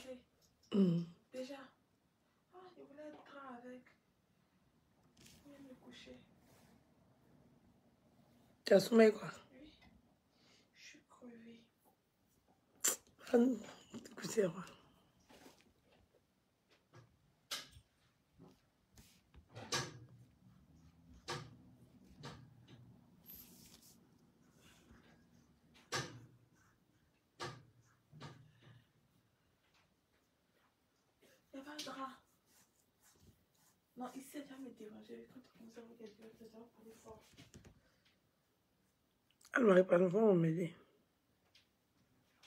manger. Déjà. Ah, je voulais être grand avec. Je vais me coucher. Tu as sommeil quoi? Oui. Je suis crevée. Écoutez, ouais. Il n'y a pas de drap. Non, ici, elle va me déranger. Quand tu commences à regarder, tu vas parler fort. Elle m'aurait pas d'enfant, on m'aider.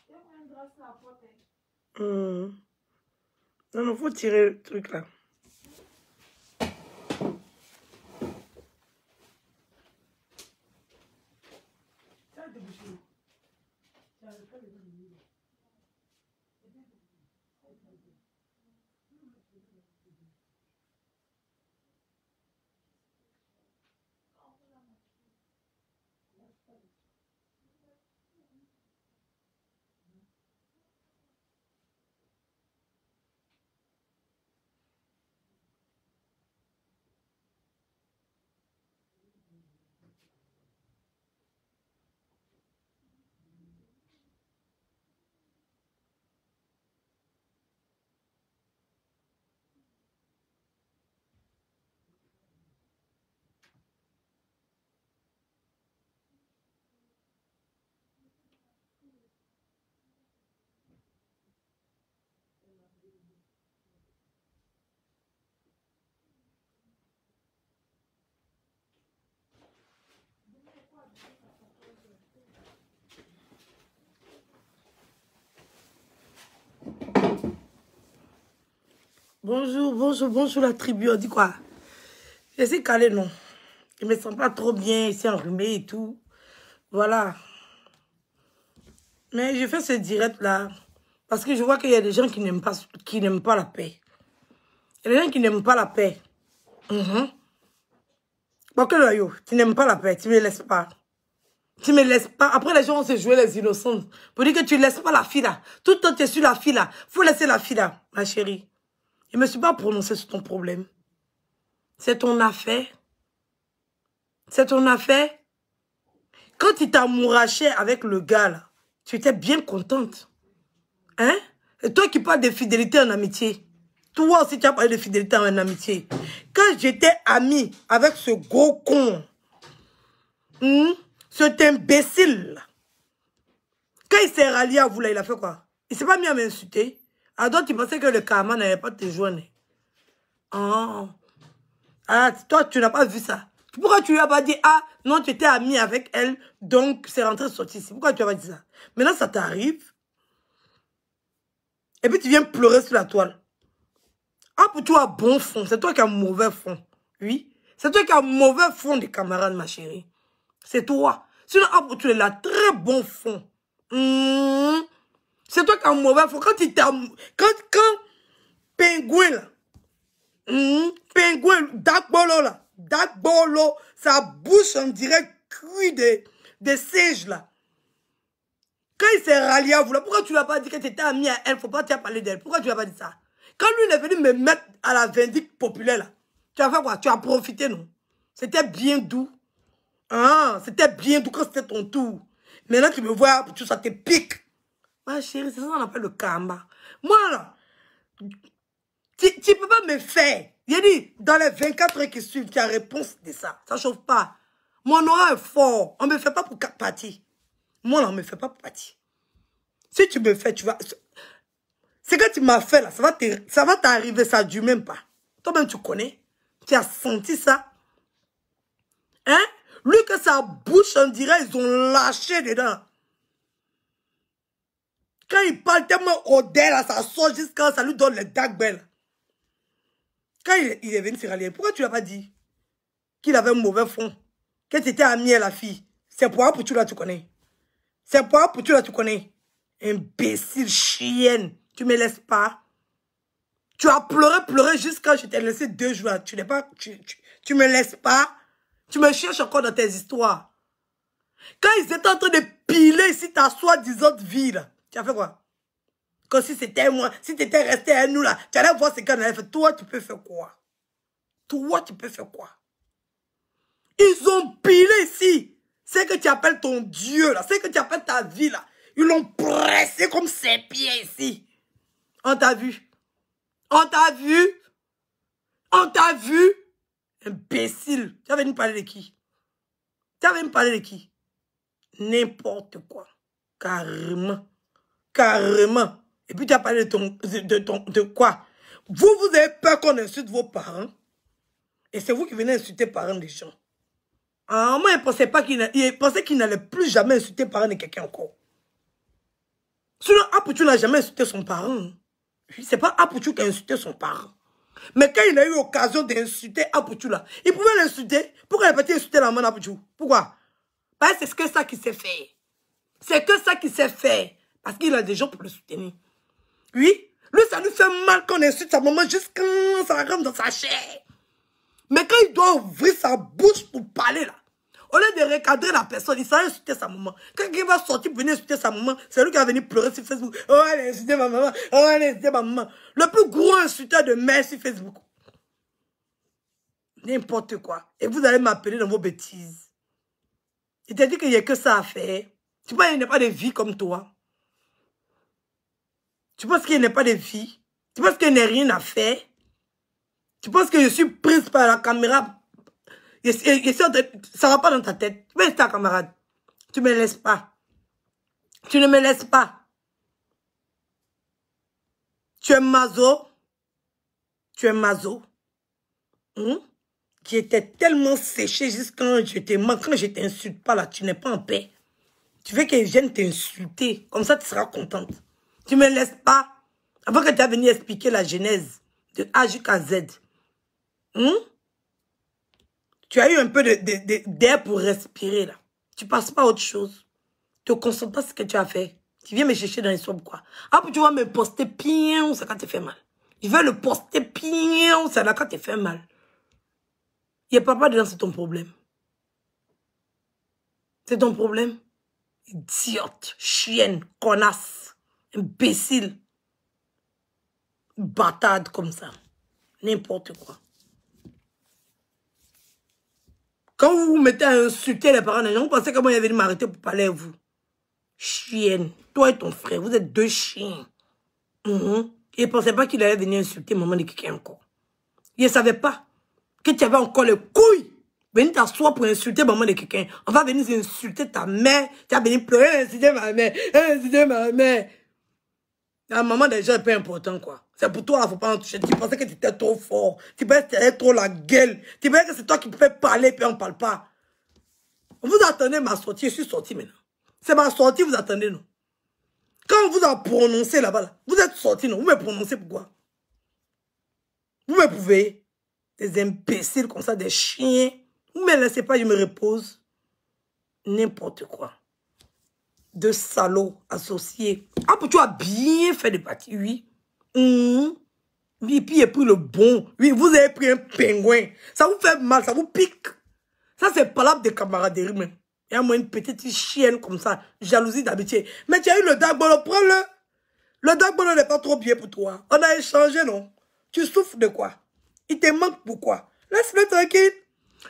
Il y a un drap sur la porte. Non, non, faut tirer le truc là. Ça a débouché. Ça a pas le Bonjour, bonjour, bonjour la tribu. On dit quoi? Je suis calé, non. Je me sens pas trop bien, ici enrhumé et tout. Voilà. Mais je fais ce direct là parce que je vois qu'il y a des gens qui n'aiment pas la paix. Il y a des gens qui n'aiment pas la paix. Bon, que là, yo, tu n'aimes pas la paix, tu me laisses pas. Tu me laisses pas. Après, les gens vont se jouer les innocents. Pour dire que tu laisses pas la fille là. Tout le temps, tu es sur la fille là. Faut laisser la fille là, ma chérie. Je me suis pas prononcée sur ton problème. C'est ton affaire. C'est ton affaire. Quand tu t'amourachais avec le gars là, tu étais bien contente. Hein? Et toi qui parles de fidélité en amitié. Toi aussi, tu as parlé de fidélité en amitié. Quand j'étais amie avec ce gros con, cet imbécile, quand il s'est rallié à vous là, il a fait quoi? Il s'est pas mis à m'insulter. Alors tu pensais que le karma n'allait pas te joindre. Oh. Ah, toi, tu n'as pas vu ça. Pourquoi tu lui as pas dit, ah, non, tu étais amie avec elle, donc c'est rentré sorti ici. Pourquoi tu n'as pas dit ça? Maintenant, ça t'arrive. Et puis, tu viens pleurer sur la toile. Ah, pour toi, bon fond. C'est toi qui as mauvais fond. Oui. C'est toi qui as mauvais fond des camarades, ma chérie. C'est toi. Sinon, ah, pour toi, il a très bon fond. C'est toi qui as mauvais fond. Quand Pingouin, là, Pingouin, Dark Bolo, sa bouche, on dirait cuit de singe, là. Quand il s'est rallié à vous, là, pourquoi tu ne lui as pas dit que tu étais amie à elle? Faut pas te parler d'elle. Pourquoi tu ne lui as pas dit ça? Quand lui, il est venu me mettre à la vindicte populaire, là, tu as fait quoi? Tu as profité, non? C'était bien doux. Ah, c'était bien doux quand c'était ton tour. Maintenant, tu me vois, tout ça te pique. Ma chérie, c'est ça qu'on appelle le karma. Moi, là, tu ne peux pas me faire. J'ai dit, dans les 24 heures qui suivent, tu as réponse de ça. Ça ne chauffe pas. Mon aura est fort. On ne me fait pas pour partir. Moi, là, on ne me fait pas pour partir. Si tu me fais, tu vas... Ce que tu m'as fait, là, ça va t'arriver, ça ne dure même pas. Toi-même, tu connais. Tu as senti ça. Hein? Lui, que sa bouche, on dirait, ils ont lâché dedans. Quand il parle tellement odeur, là, ça sort jusqu'à ça lui donne les dark belles. Quand il est venu se rallier, pourquoi tu ne l'as pas dit qu'il avait un mauvais fond? Que tu étais ami à la fille. C'est pour tu là, tu connais. C'est pour tu là, tu connais. Imbécile, chienne. Tu me laisses pas. Tu as pleuré jusqu'à je t'ai laissé 2 jours. Tu n'es pas... Tu me laisses pas. Tu me cherches encore dans tes histoires. Quand ils étaient en train de piler ici ta soi-disant vie, là, tu as fait quoi? que si c'était moi, si tu étais resté à nous là, tu allais voir ce qu'on allait faire. Toi, tu peux faire quoi? Toi, tu peux faire quoi? Ils ont pilé ici. C'est que tu appelles ton Dieu là, c'est que tu appelles ta vie là. Ils l'ont pressé comme ses pieds ici. On t'a vu? On t'a vu? On t'a vu? Imbécile. Tu as venu parler de qui? Tu as venu parler de qui? N'importe quoi. Carrément. Carrément. Et puis tu as parlé de quoi? Vous avez peur qu'on insulte vos parents? Et c'est vous qui venez insulter les parents des gens. Ah, moi, il pensait qu'il n'allait plus jamais insulter les parents de quelqu'un encore. Sinon, Apouchou n'a jamais insulté son parent. C'est pas Apouchou qui a insulté son parent. Mais quand il a eu l'occasion d'insulter Apouchou là, il pouvait l'insulter. Pourquoi il n'a pas insulté la main d'Apouchou? Pourquoi? Parce que c'est que ça qui s'est fait. C'est que ça qui s'est fait. Parce qu'il a des gens pour le soutenir. Oui, lui, ça lui fait mal qu'on insulte sa maman jusqu'à ça rentre dans sa chair. Mais quand il doit ouvrir sa bouche pour parler là, au lieu de recadrer la personne, il s'est insulté sa maman. Quand il va sortir pour venir insulter sa maman, c'est lui qui va venir pleurer sur Facebook. Oh, elle a insulté ma maman. Oh, elle a insulté ma maman. Le plus gros insulteur de mère sur Facebook. N'importe quoi. Et vous allez m'appeler dans vos bêtises. Il t'a dit qu'il n'y a que ça à faire. Tu penses qu'il n'y a pas de vie comme toi? Tu penses qu'il n'y a pas de vie? Tu penses qu'il n'y a rien à faire? Tu penses que je suis prise par la caméra? Ça ne va pas dans ta tête. Tu es ta camarade. Tu ne me laisses pas. Tu ne me laisses pas. Tu es mazo. Tu es mazo. Qui était tellement séché jusqu'à quand je t'insulte pas là, tu n'es pas en paix. Tu veux que je vienne t'insulter. Comme ça, tu seras contente. Tu ne me laisses pas. Avant que tu aies venu expliquer la genèse de A jusqu'à Z. Tu as eu un peu d'air pour respirer là. Tu passes pas à autre chose. Tu ne te concentres pas sur ce que tu as fait. Tu viens me chercher dans l'histoire pourquoi? Ah, tu vas me poster pion, c'est quand tu fais mal. Je vais le poster pion, c'est là quand tu fais mal. Il n'y a pas dedans, c'est ton problème. C'est ton problème. Idiote, chienne, connasse, imbécile, bâtarde comme ça. N'importe quoi. Quand vous vous mettez à insulter les parents des gens, vous pensez que moi, il est venu m'arrêter pour parler à vous. Chienne. Toi et ton frère, vous êtes deux chiens. Il ne pensait pas qu'il allait venir insulter maman de quelqu'un encore. Il ne savait pas que tu avais encore les couilles. Venir t'asseoir pour insulter maman de quelqu'un. On va venir insulter ta mère. Tu vas venir pleurer, insulter ma mère. Insulter ma mère. La maman déjà est pas important quoi. C'est pour toi, il ne faut pas en toucher. Tu pensais que tu étais trop fort. Tu pensais que tu avais trop la gueule. Tu pensais que c'est toi qui pouvais parler puis on ne parle pas. Vous attendez ma sortie, je suis sortie maintenant. C'est ma sortie, vous attendez non. Quand on vous a prononcé là-bas, là, vous êtes sorti non. Vous me prononcez pourquoi? Vous me pouvez. Des imbéciles comme ça, des chiens. Vous ne me laissez pas, je me repose. N'importe quoi. De salauds associés. Ah, tu as bien fait de partir, oui. Oui, puis il a pris le bon. Oui, vous avez pris un pingouin. Ça vous fait mal, ça vous pique. Ça, c'est palabre de camaraderie, même. Il y a moi une petite chienne comme ça, jalousie d'habitude. Mais tu as eu le dagbolo, prends-le. Le dagbolo n'est pas trop bien pour toi. On a échangé, non? Tu souffres de quoi? Il te manque pourquoi? Laisse-le tranquille.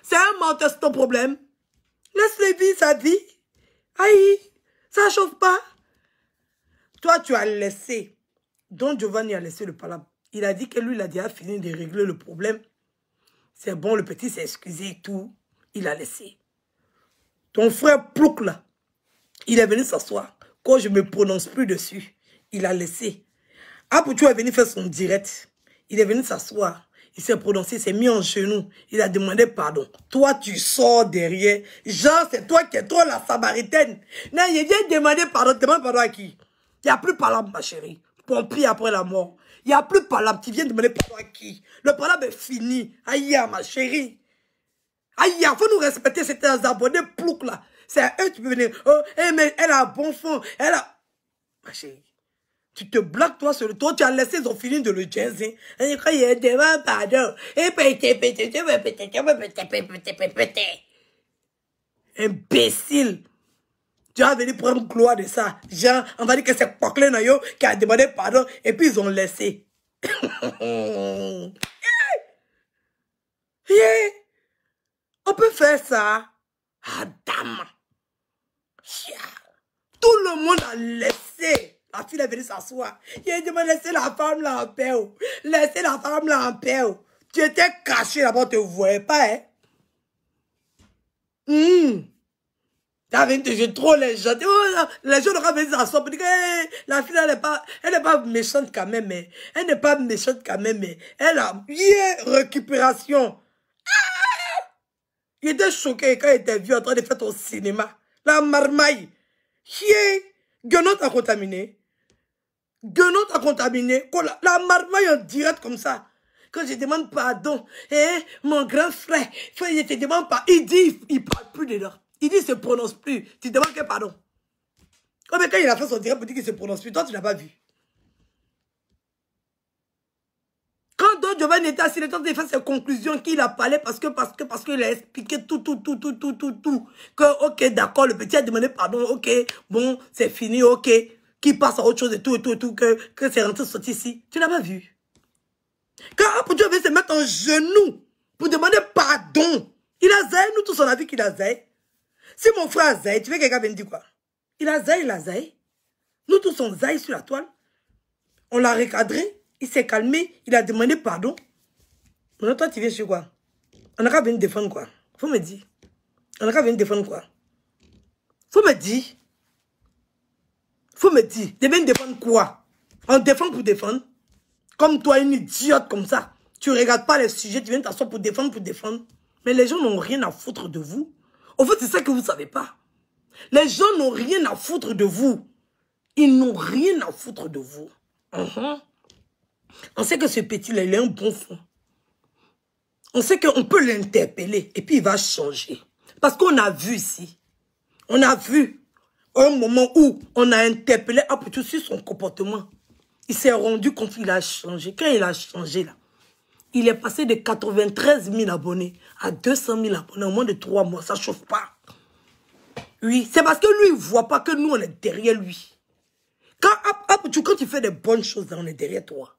C'est un menteur, c'est ton problème. Laisse-le vivre sa vie. Aïe, ça ne chauffe pas. Toi, tu as laissé. Don Giovanni a laissé le palabre. Il a dit que lui, il a déjà fini de régler le problème. C'est bon, le petit s'est excusé et tout. Il a laissé. Ton frère Plouk, là, il est venu s'asseoir. Quand je ne me prononce plus dessus, il a laissé. Apouchou est venu faire son direct. Il est venu s'asseoir. Il s'est prononcé, il s'est mis en genoux. Il a demandé pardon. Toi, tu sors derrière. Genre, c'est toi qui es trop la samaritaine. Non, il vient demander pardon. Demande pardon à qui? Il n'y a plus palabre, ma chérie. Pompier après la mort. Il n'y a plus palabre. Tu viens demander pardon à qui? Le palabre est fini. Aïe, ma chérie. Aïe, il faut nous respecter. C'était un abonné plouc là. C'est à eux qui peuvent venir. Oh, mais elle a un bon fond. Elle a... Ma chérie. Tu te blagues toi sur le toit, tu as laissé, ils ont fini de le jazzer. Et quand il y a devant, pardon. Imbécile. Tu vas venir prendre gloire de ça. Genre, on va dire que c'est Poclé Nayo qui a demandé pardon et puis ils ont laissé. Yeah. On peut faire ça. Adam. Yeah. Tout le monde a laissé. La fille est venue s'asseoir. Il a dit, mais laissez la femme là en paix. Laissez la femme là en paix. Tu étais caché là-bas, on ne te voyait pas. Hein? T'as venu te jouer trop les gens. Les gens n'auront pas venir s'asseoir pour dire que hey, la fille, elle n'est pas méchante quand même. Mais, elle n'est pas méchante quand même. Mais, elle a bien récupération. Ah! Il était choqué quand il était vu en train de faire ton cinéma. La marmaille. Guenon t'a contaminé. Guenon t'a contaminé. La marmaille en direct comme ça. Quand je demande pardon, mon grand frère, je te demande pas. Il dit, il parle plus dedans. Il dit, il se prononce plus. Tu demandes que pardon. Oh, mais quand il a fait son direct pour dire qu'il se prononce plus, toi, tu n'as pas vu. Quand Don Giovanni était assis, il était en train de faire ses conclusions, qu'il a parlé parce qu'il a expliqué tout. Que, ok, d'accord, le petit a demandé pardon, ok, bon, c'est fini, ok, qu'il passe à autre chose et tout, que c'est rentré sorti ici. Tu n'as pas vu. Quand Apucho veut se mettre en genoux pour demander pardon, il a zaï, nous tous on a vu qu'il a zaï. Si mon frère a zaï, tu veux que quelqu'un vienne dire quoi? Il a zaï. Nous tous on zaï sur la toile. On l'a recadré, il s'est calmé, il a demandé pardon. Maintenant toi tu viens sur quoi? On a qu'à venir défendre quoi? Faut me dire. On a qu'à venir défendre quoi? Faut me dire. De venir défendre quoi? On défend pour défendre. Comme toi, une idiote comme ça. Tu ne regardes pas les sujets, tu viens t'asseoir pour défendre. Mais les gens n'ont rien à foutre de vous. Au fait, c'est ça que vous ne savez pas. Les gens n'ont rien à foutre de vous. Ils n'ont rien à foutre de vous. On sait que ce petit-là, il est un bon fond. On sait qu'on peut l'interpeller et puis il va changer. Parce qu'on a vu ici. On a vu un moment où on a interpellé Apucho sur son comportement. Il s'est rendu compte qu'il a changé. Quand il a changé, là, il est passé de 93 000 abonnés à 200 000 abonnés en moins de 3 mois. Ça ne chauffe pas. Oui, c'est parce que lui, il ne voit pas que nous, on est derrière lui. Quand tu fais des bonnes choses, on est derrière toi.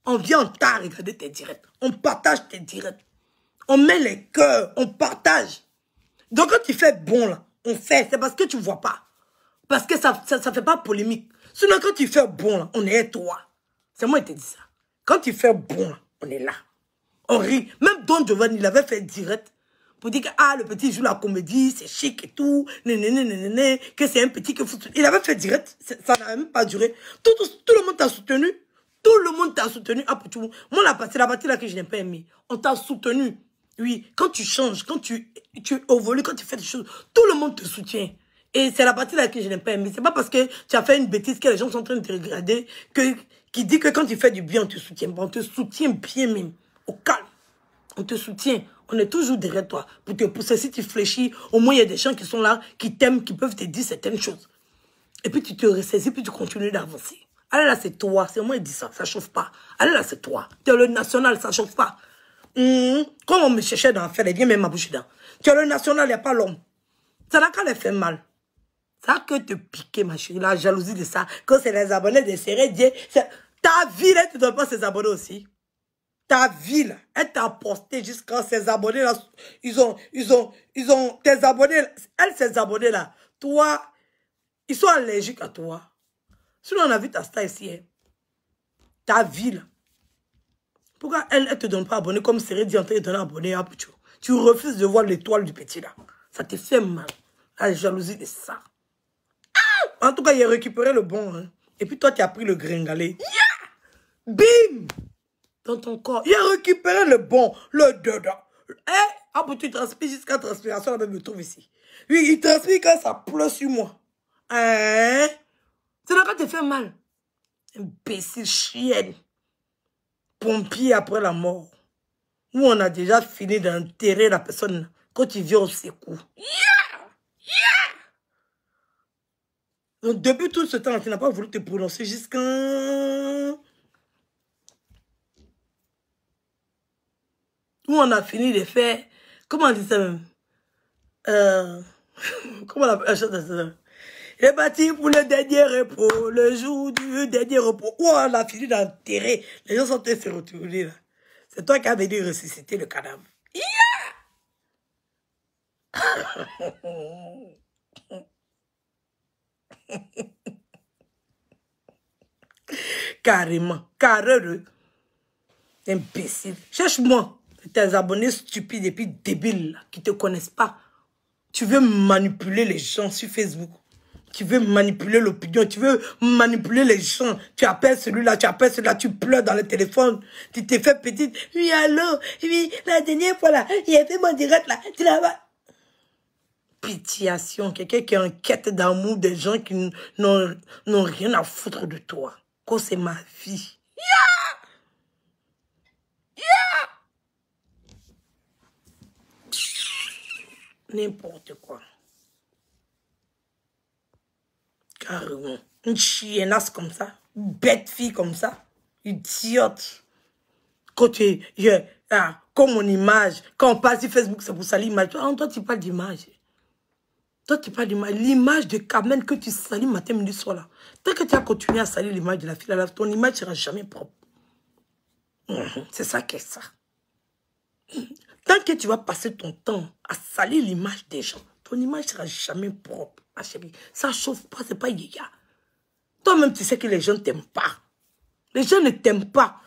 On vient en tard regarder tes directs. On partage tes directs. On met les cœurs, on partage. Donc quand tu fais bon, là, on fait. C'est parce que tu ne vois pas. Parce que ça ne fait pas polémique. Sinon, quand tu fais bon, là, on est avec toi. C'est moi qui te dis ça. Quand tu fais bon, là, on est là. On rit. Même Don Giovanni, il avait fait direct pour dire que le petit joue la comédie, c'est chic et tout, que c'est un petit que faut... Il avait fait direct, ça n'a même pas duré. Tout le monde t'a soutenu. Tout le monde t'a soutenu. Moi, la partie là que je n'ai pas aimé. On t'a soutenu. Oui, quand tu changes, quand tu évolues, quand tu fais des choses, tout le monde te soutient. Et c'est la partie là que je n'aime pas aimer. C'est pas parce que tu as fait une bêtise que les gens sont en train de te regarder qui dit que quand tu fais du bien, on te soutient. On te soutient bien même. Au calme. On te soutient. On est toujours derrière toi. Pour te pousser. Si tu fléchis, au moins il y a des gens qui sont là, qui t'aiment, qui peuvent te dire certaines choses. Et puis tu te ressaisis, puis tu continues d'avancer. Allez là, c'est toi. C'est moi qui dis ça. Ça chauffe pas. Allez là, c'est toi. Tu es le national, ça chauffe pas. Quand on me cherchait dans l'affaire, elle vient même ma bouche dedans. Tu es le national, il n'y a pas l'homme. Ça n'a qu'à les faire mal. Ça que te piquer, ma chérie, la jalousie de ça. Quand c'est les abonnés de Sérédier, ta vie, elle ne te donne pas ses abonnés aussi. Ta vie, là, elle t'a posté jusqu'à ses abonnés, là. Ils ont tes abonnés, elle, ses abonnés, là. Toi, ils sont allergiques à toi. Sinon, on a vu ta star ici, hein. Ta vie, là. Pourquoi elle ne te donne pas abonné comme Sérédier en train de donner abonné à Pucho? Tu refuses de voir l'étoile du petit, là. Ça te fait mal. La jalousie de ça. En tout cas, il a récupéré le bon. Hein. Et puis toi, tu as pris le gringalé. Yeah! Bim! Dans ton corps. Il a récupéré le bon. Le dedans. Tu transpires jusqu'à transpiration. Là même, me trouve ici. Lui, il transpire quand ça pleut sur moi. Hein? C'est là quand tu fais mal. Imbécile, chienne. Pompier après la mort. Où on a déjà fini d'enterrer la personne quand tu viens au secours. Yeah! Yeah! Donc, depuis tout ce temps, tu n'as pas voulu te prononcer jusqu'à... Où on a fini de faire... Comment on dit ça même? Comment on appelle ça? Il est parti pour le dernier repos, le jour du dernier repos. Oh, on a fini d'enterrer. Les gens sont tous se retourner là. C'est toi qui as venu ressusciter le cadavre. Carrément, carreux, imbécile. Cherche-moi tes abonnés stupides et puis débiles là, qui ne te connaissent pas. Tu veux manipuler les gens sur Facebook. Tu veux manipuler l'opinion. Tu veux manipuler les gens. Tu appelles celui-là, tu appelles celui-là, tu pleures dans le téléphone. Tu t'es fait petite. Oui, allô, oui, la dernière fois là, il a fait mon direct là. Tu l'as pas. Pitiation, quelqu'un qui est en quête d'amour, des gens qui n'ont rien à foutre de toi. Quoi, c'est ma vie. N'importe quoi. Carrément. Une chiennasse comme ça. Une bête fille comme ça. Idiote. Quand comme mon image. Quand on parle sur Facebook, c'est pour salir l'image. Toi, tu parles d'image. Toi, tu parles d'image. L'image de Carmen que tu salis matin, midi, soir là. Tant que tu as continué à salir l'image de la fille, là, ton image ne sera jamais propre. C'est ça qu'est ça. Tant que tu vas passer ton temps à salir l'image des gens, ton image ne sera jamais propre, ma chérie. Ça ne chauffe pas, c'est pas yéga. Toi-même, tu sais que les gens ne t'aiment pas. Les gens ne t'aiment pas.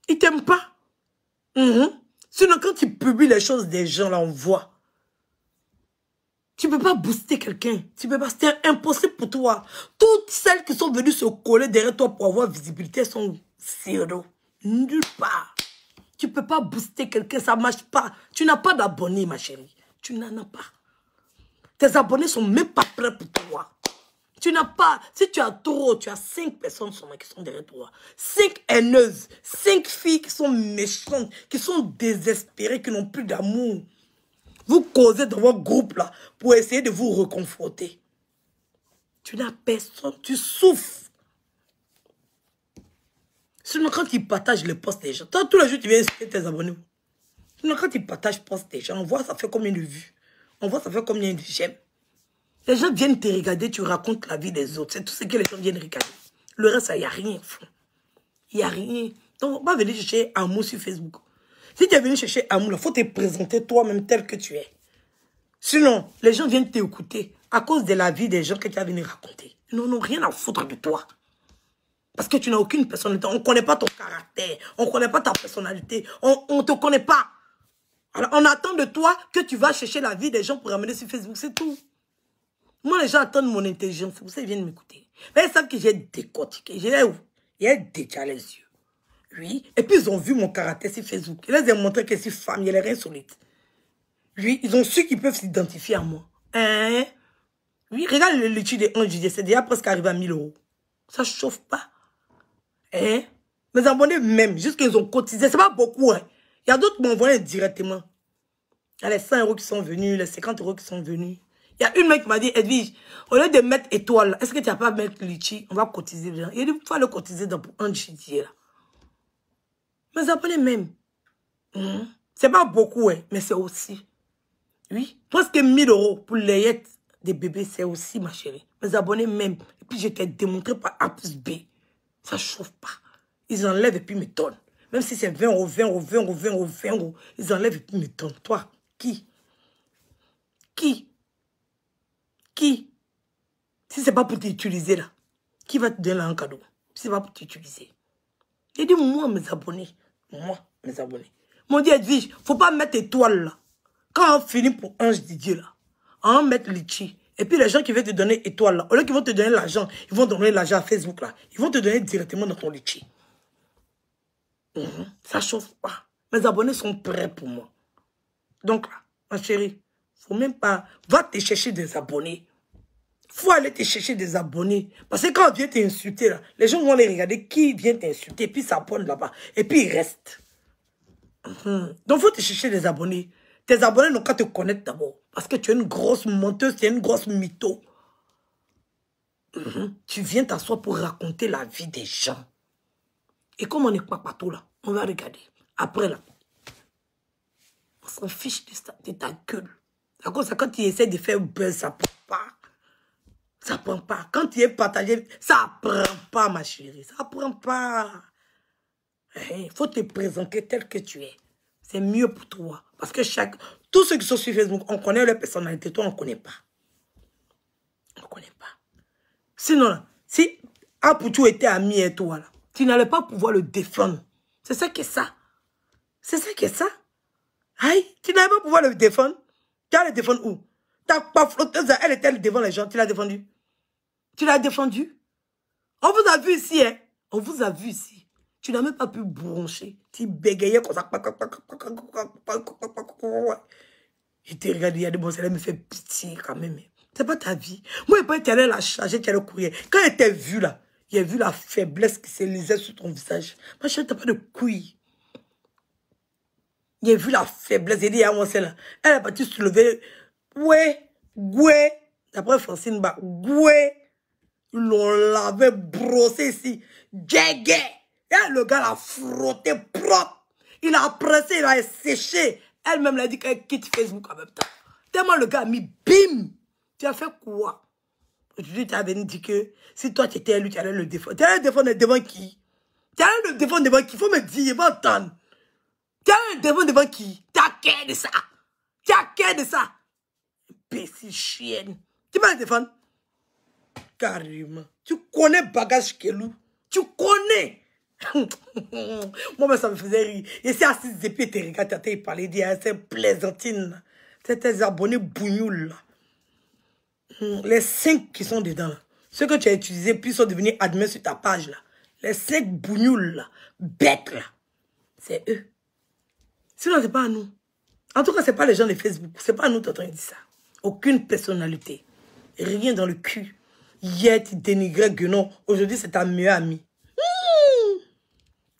Ils ne t'aiment pas. Sinon, quand tu publies les choses des gens, là, on voit. Tu ne peux pas booster quelqu'un. Tu peux pas. C'est impossible pour toi. Toutes celles qui sont venues se coller derrière toi pour avoir visibilité sont zéro. Nulle part. Tu ne peux pas booster quelqu'un, ça ne marche pas. Tu n'as pas d'abonnés, ma chérie. Tu n'en as pas. Tes abonnés ne sont même pas prêts pour toi. Tu n'as pas. Si tu as trop, tu as 5 personnes qui sont derrière toi. 5 haineuses. 5 filles qui sont méchantes, qui sont désespérées, qui n'ont plus d'amour. Vous causez dans votre groupe là pour essayer de vous reconforter. Tu n'as personne, tu souffres. Sinon, quand ils partagent les posts des gens, toi, tous les jours, tu viens insulter tes abonnés. Sinon, quand ils partagent les posts des gens, on voit ça fait combien de vues. On voit ça fait combien de j'aime. Les gens viennent te regarder, tu racontes la vie des autres. C'est tout ce que les gens viennent regarder. Le reste, il n'y a rien. Il n'y a rien. Donc, on va venir chercher amour sur Facebook. Si tu es venu chercher amour, il faut te présenter toi-même tel que tu es. Sinon, les gens viennent t'écouter à cause de la vie des gens que tu as venu raconter. Ils n'ont rien à foutre de toi. Parce que tu n'as aucune personnalité. On ne connaît pas ton caractère. On ne connaît pas ta personnalité. On ne te connaît pas. Alors, on attend de toi que tu vas chercher la vie des gens pour ramener sur Facebook. C'est tout. Moi, les gens attendent mon intelligence. C'est pour ça qu'ils viennent m'écouter. Mais ils savent que j'ai décortiqué. J'ai déjà les yeux. Oui. Et puis, ils ont vu mon caractère sur Facebook. Ils les ont montré que c'est femme. Il est rien solide. Oui. Ils ont su qu'ils peuvent s'identifier à moi. Hein? Oui. Regarde le litchi de 11 juillet. C'est déjà presque arrivé à 1000 €. Ça ne chauffe pas. Hein? Mes abonnés même, juste qu'ils ont cotisé, c'est pas beaucoup. Hein? Il y a d'autres qui m'ont envoyé directement. Il y a les 100 € qui sont venus, les 50 € qui sont venus. Il y a une mec qui m'a dit, Edwige, au lieu de mettre étoile, est-ce que tu n'as pas à mettre litchi? On va cotiser. Il a dit, il faut le cotiser dans un juillet. Mes abonnés même. C'est pas beaucoup, hein, mais c'est aussi. Oui, presque 1000 € pour les des bébés, c'est aussi, ma chérie. Mes abonnés même. Et puis, je t'ai démontré par A plus B. Ça ne chauffe pas. Ils enlèvent et puis me donnent. Même si c'est 20 €, 20 €, 20 €, 20 €, 20 €. Ils enlèvent et puis me donnent. Toi, qui? Qui? Qui? Si ce n'est pas pour t'utiliser là, qui va te donner un cadeau? Si ce n'est pas pour t'utiliser. J'ai dit, moi, mes abonnés. Moi, mes abonnés. Mon Dieu, Edwige, il ne faut pas mettre étoile là. Quand on finit pour Ange Didier là, on va mettre litchi. Et puis les gens qui veulent te donner étoile là, au lieu qu'ils vont te donner l'argent, ils vont donner l'argent à Facebook là. Ils vont te donner directement dans ton litchi. Ça chauffe pas. Mes abonnés sont prêts pour moi. Donc là, ma chérie, faut même pas... Va te chercher des abonnés. Faut aller te chercher des abonnés. Parce que quand on vient t'insulter là, les gens vont les regarder qui vient t'insulter. Et puis ça s'abonne là-bas. Et puis ils restent. Donc faut te chercher des abonnés. Tes abonnés n'ont qu'à te connaître d'abord. Parce que tu es une grosse menteuse, tu es une grosse mytho. Tu viens t'asseoir pour raconter la vie des gens. Et comme on n'est pas partout là, on va regarder. Après là, on s'en fiche de ta gueule. À cause de ça, quand tu essaies de faire buzz, ça ne peut pas. Ça prend pas. Quand tu es partagé, ça prend pas, ma chérie. Ça prend pas. Il faut te présenter tel que tu es. C'est mieux pour toi. Parce que tous ceux qui sont sur Facebook, on connaît leur personnalité. Toi, on ne connaît pas. On ne connaît pas. Sinon, si Apoutou était ami et toi, là, tu n'allais pas pouvoir le défendre. C'est ça qui est ça. C'est ça qui est ça. Aïe, tu n'allais pas pouvoir le défendre. Tu vas le défendre où? Ta flotteuse, elle était devant les gens. Tu l'as défendu. Tu l'as défendu. On vous a vu ici, hein. On vous a vu ici. Tu n'as même pas pu broncher. Tu bégayais comme ça. Je te regarde, il y a des bons, elle me fait pitié quand même. C'est pas ta vie. Moi, tu allais la charger, tu allais courir. Quand elle t'a vu là, il a vu la faiblesse qui se lisait sur ton visage. Ma chérie, t'as pas de couilles. Il a vu la faiblesse. Il dit, à moi, celle-là. Elle a parti se lever. Ouais, goué. Après, Francine, bah, goué. Ils l'ont lavé, brossé ici. Djégué. Et le gars l'a frotté propre. Il a pressé, il a séché. Elle-même l'a dit qu'elle quitte Facebook en même temps. Tellement le gars a mis bim. Tu as fait quoi? Aujourd'hui, tu as venu dire que si toi tu étais élu, tu allais le défendre. Tu allais le défendre devant qui? Tu allais le défendre devant qui? Il faut me dire, il va entendre. Tu allais le défendre devant qui? Tu as qu'à de ça. Tu as qu'à de ça. Imbécile chienne. Tu vas le défendre? Carrément. Tu connais bagage Kelou. Tu connais. Moi, ça me faisait rire. Et c'est assis et puis tu regardes, tu parlais de ces plaisantines. C'est tes abonnés bougnoules. Les 5 qui sont dedans. Ceux que tu as utilisés, puis sont devenus admis sur ta page. Là. Les 5 bougnoules, là, bêtes, là. C'est eux. Sinon, c'est pas à nous. En tout cas, c'est pas les gens de Facebook. C'est pas à nous qui t'entendons dire ça. Aucune personnalité. Rien dans le cul. Hier, tu dénigrais Guénon. Aujourd'hui, c'est ta meilleure amie.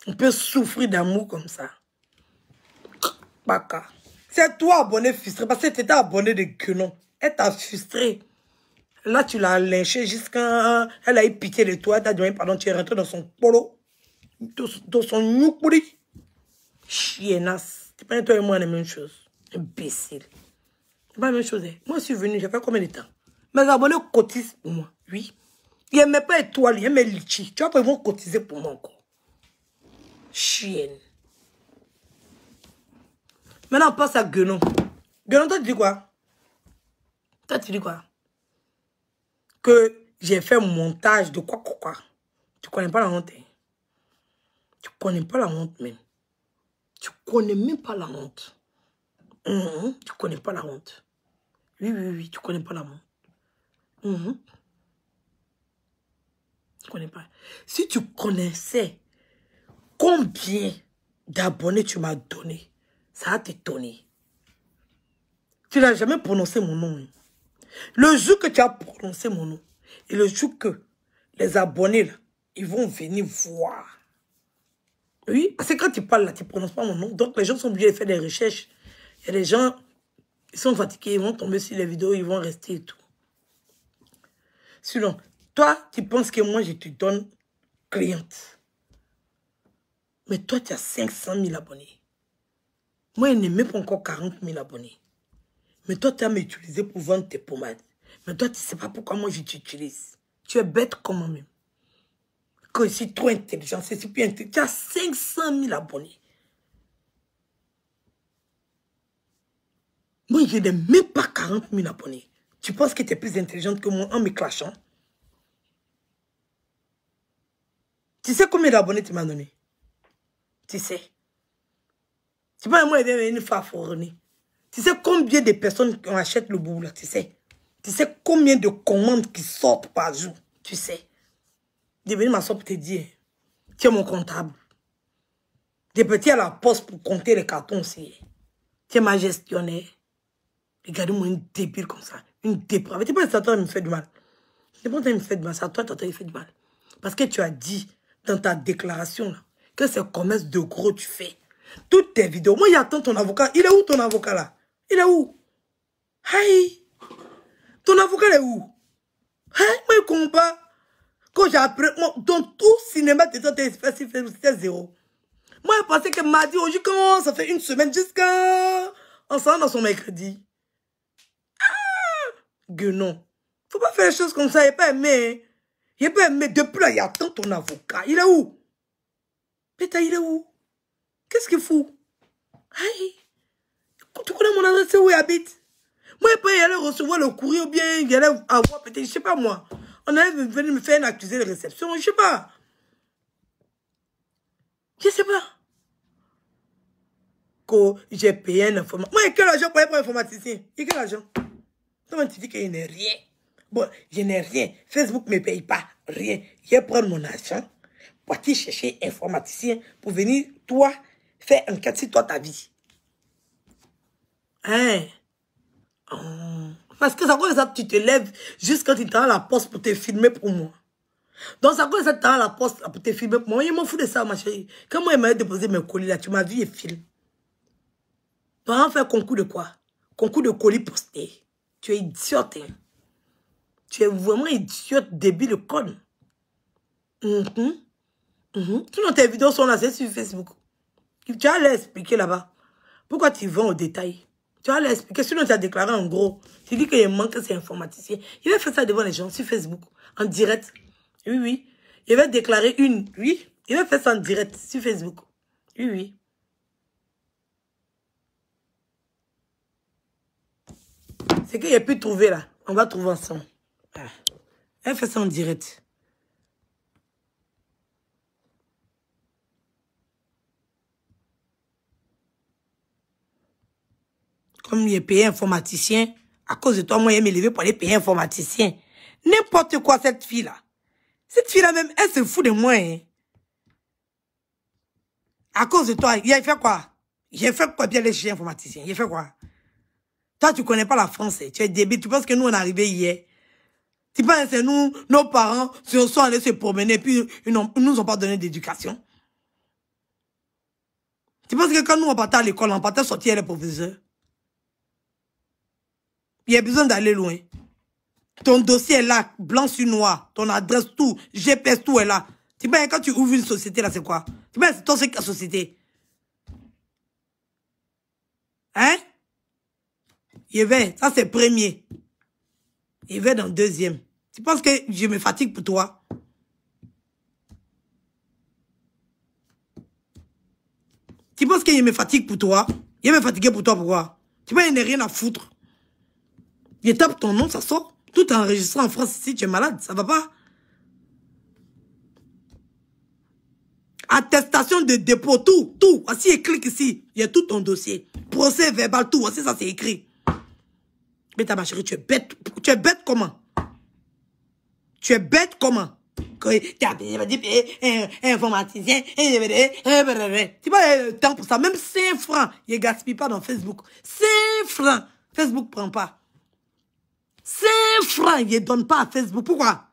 On peut souffrir d'amour comme ça. Baka. C'est toi abonné frustré. Parce que tu étais abonné de Guénon. Elle t'a frustré. Là, tu l'as lynché jusqu'à... Elle a eu pitié de toi. Elle t'a donné pardon. Tu es rentré dans son polo. Dans son noukuri. Chiennasse. Tu penses toi et moi la même chose. Imbécile. C'est pas la même chose. Hein. Moi, je suis venu. J'ai fait combien de temps? Mes abonnés cotisent pour moi. Oui. Ils n'aimaient pas étoile. Ils aimaient litchi. Tu vois pas, ils vont cotiser pour moi encore. Chienne. Maintenant, on passe à Guénon. Guénon, toi, tu dis quoi? Toi, tu dis quoi? Que j'ai fait un montage de quoi. Tu connais pas la honte. Hein? Tu connais pas la honte même. Tu connais même pas la honte. Tu connais pas la honte. Oui, tu connais pas la honte. Tu connais pas. Si tu connaissais combien d'abonnés tu m'as donné, ça va t'étonner. Tu n'as jamais prononcé mon nom. Hein? Le jour que tu as prononcé mon nom, et le jour que les abonnés, là, ils vont venir voir. Oui, parce que quand tu parles là, tu ne prononces pas mon nom. Donc les gens sont obligés de faire des recherches. Il y a des gens, ils sont fatigués, ils vont tomber sur les vidéos, ils vont rester et tout. Sinon, toi, tu penses que moi, je te donne cliente. Mais toi, tu as 500 000 abonnés. Moi, je n'ai même pas encore 40 000 abonnés. Mais toi, tu as m'utilisé pour vendre tes pommades. Mais toi, tu ne sais pas pourquoi moi, je t'utilise. Tu es bête comme moi-même. Que je suis trop intelligent, c'est super intelligent. Tu as 500 000 abonnés. Moi, je n'ai même pas 40 000 abonnés. Tu penses que tu es plus intelligente que moi en me clashant? Tu sais combien d'abonnés tu m'as donné? Tu sais. Tu vois, moi, il vient une fois fournie. Tu sais combien de personnes qui achètent le boulot là? Tu sais. Tu sais combien de commandes qui sortent par jour? Tu sais. Je vais venir m'asseoir pour te dire. Tu es mon comptable. Des petits à la poste pour compter les cartons aussi. Tu es ma gestionnaire. Regardez-moi une débile comme ça. Une dépravée. Tu sais pas que ça me fait du mal. C'est pas que ça me fait du mal. Ça toi, il fait du mal. Parce que tu as dit dans ta déclaration là, que c'est commerce de gros tu fais. Toutes tes vidéos. Moi, j'attends ton avocat. Il est où ton avocat là? Il est où? Hey! Ton avocat il est où? Hey, moi, je ne comprends pas. Quand j'ai appris, dans tout cinéma, c'était 0. Moi, je pensais que mardi, aujourd'hui, quand ça fait une semaine, jusqu'à... On s'en dans son mercredi. Ah! Guénon. Faut pas faire les choses comme ça. Il n'est pas aimé. Hein. Il n'est pas aimé. Depuis là, il attend ton avocat. Il est où? Péta, il est où? Qu'est-ce qu'il fout? Aïe. Tu connais mon adresse, c'est où il habite? Moi, il peut y aller recevoir le courrier ou bien il allait avoir peut-être, je sais pas moi. On allait venir me faire une accusé de réception, je sais pas. Je sais pas. Que j'ai payé un informaticien. Moi, quel argent pour un informaticien? Et quel argent? Comment tu dis qu'il n'y a rien? Bon, je n'ai rien. Facebook ne me paye pas. Rien. Je vais prendre mon argent pour aller chercher un informaticien pour venir, toi, faire enquête sur toi, ta vie. Hein? Oh. Parce que ça cause ça, tu te lèves juste quand tu t'en à la poste pour te filmer pour moi. Donc ça cause ça, tu t'en à la poste pour te filmer pour moi. Il m'en fout de ça, ma chérie. Quand moi, il m'a déposé mes colis là, tu m'as vu et film. Tu vas en faire concours de quoi? Concours de colis postés. Tu es idiote, hein? Tu es vraiment idiote, débile, conne. Toutes tes vidéos sont là, c'est sur Facebook. Tu vas aller expliquer là-bas. Pourquoi tu vends au détail? Tu vas aller expliquer. Sinon, tu as déclaré en gros. Tu dis qu'il manque, c'est informaticien. Il va faire ça devant les gens sur Facebook, en direct. Oui, oui. Il va déclarer une. Oui. Il va faire ça en direct sur Facebook. Oui, oui. C'est qu'il n'y a plus trouvé là. On va trouver ensemble. Ah. Elle fait ça en direct. Comme il est payé informaticien, à cause de toi, moi, il m'a levé pour aller payer informaticien. N'importe quoi, cette fille-là. Cette fille-là même, elle se fout de moi. Hein. À cause de toi, il a fait quoi? J'ai fait quoi bien les chiens informaticiens? Il a fait quoi? Toi, tu connais pas la France. Tu es débile. Tu penses que nous, on est arrivés hier. Tu penses que nous, nos parents, se sont allés se promener et puis ils nous ont pas donné d'éducation. Tu penses que quand nous, on partait à l'école, on partait sortir les professeurs? Il y a besoin d'aller loin. Ton dossier est là, blanc sur noir. Ton adresse, tout. GPS, tout est là. Tu penses que quand tu ouvres une société, là, c'est quoi? Tu penses que c'est toi, c'est quelle société? Hein? Il va, ça c'est premier. Il va dans deuxième. Tu penses que je me fatigue pour toi? Tu penses que je me fatigue pour toi? Je me fatiguer pour toi, pourquoi? Tu penses qu'il n'y a rien à foutre? Je tape ton nom, ça sort. Tout est enregistré en France ici, tu es malade, ça va pas? Attestation de dépôt, tout. Voici, il clique ici. Il y a tout ton dossier. Procès verbal, tout. Voici, ça c'est écrit. Mais ta ma chérie, tu es bête. Tu es bête comment? Tu es bête comment? Tu as dit, informaticien, tu vois, le temps pour ça. Même 5 francs, il ne gaspille pas dans Facebook. 5 francs, Facebook ne prend pas. 5 francs, il ne donne pas à Facebook. Pourquoi?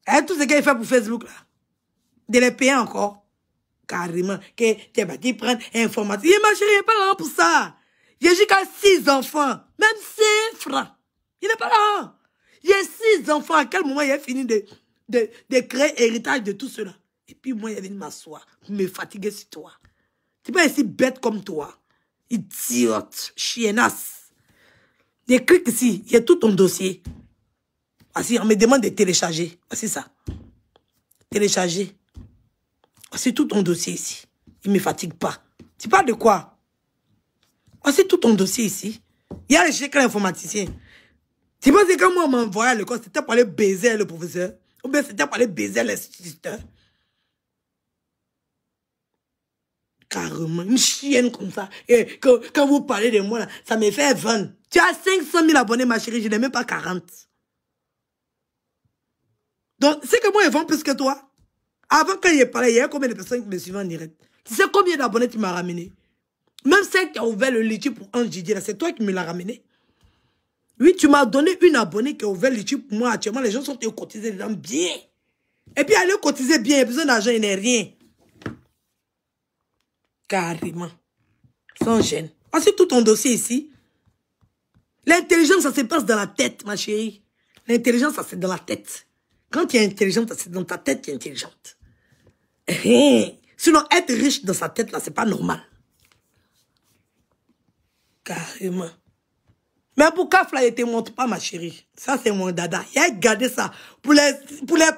Et tout ce qu'il fait pour Facebook, là, de les payer encore. Carrément, que tu es parti prendre informaticien. Ma chérie, il n'est pas là pour ça. J'ai jusqu'à 6 enfants, même 5 francs. Il n'est pas là. J'ai 6 enfants. À quel moment il a fini de créer héritage de tout cela? Et puis moi, il est venu m'asseoir pour me fatiguer sur toi. Tu n'es pas aussi bête comme toi. Idiote, chiennasse. Il clique ici, il y a tout ton dossier. Voici, on me demande de télécharger. Voici ça. Télécharger. Voici tout ton dossier ici. Il ne me fatigue pas. Tu parles de quoi? Voici tout ton dossier ici. Il y a le chèque informaticien. Tu penses que quand moi, on m'a envoyé à l'école, c'était pour aller baiser le professeur? Ou bien c'était pour aller baiser l'instituteur? Carrément, une chienne comme ça. Et quand vous parlez de moi, là, ça me fait 20. Tu as 500 000 abonnés, ma chérie, je n'ai même pas 40. Donc, c'est que moi, ils vont plus que toi. Avant, quand il parlait, il y a combien de personnes qui me suivaient en direct? Tu sais combien d'abonnés tu m'as ramené? Même celle qui a ouvert le YouTube pour un Didier, c'est toi qui me l'as ramené. Oui, tu m'as donné une abonnée qui a ouvert le YouTube pour moi. Actuellement, les gens sont cotisés dedans bien. Et puis, aller cotiser bien, il y a besoin d'argent, il n'y a rien. Carrément. Sans gêne. Ensuite, tout ton dossier ici. L'intelligence, ça se passe dans la tête, ma chérie. L'intelligence, ça c'est dans la tête. Quand tu es intelligente, c'est dans ta tête, tu es intelligente. Sinon, être riche dans sa tête, là, c'est pas normal. Carrément. Mais pour Kafla, il ne te montre pas, ma chérie. Ça, c'est mon dada. Il a gardé ça pour les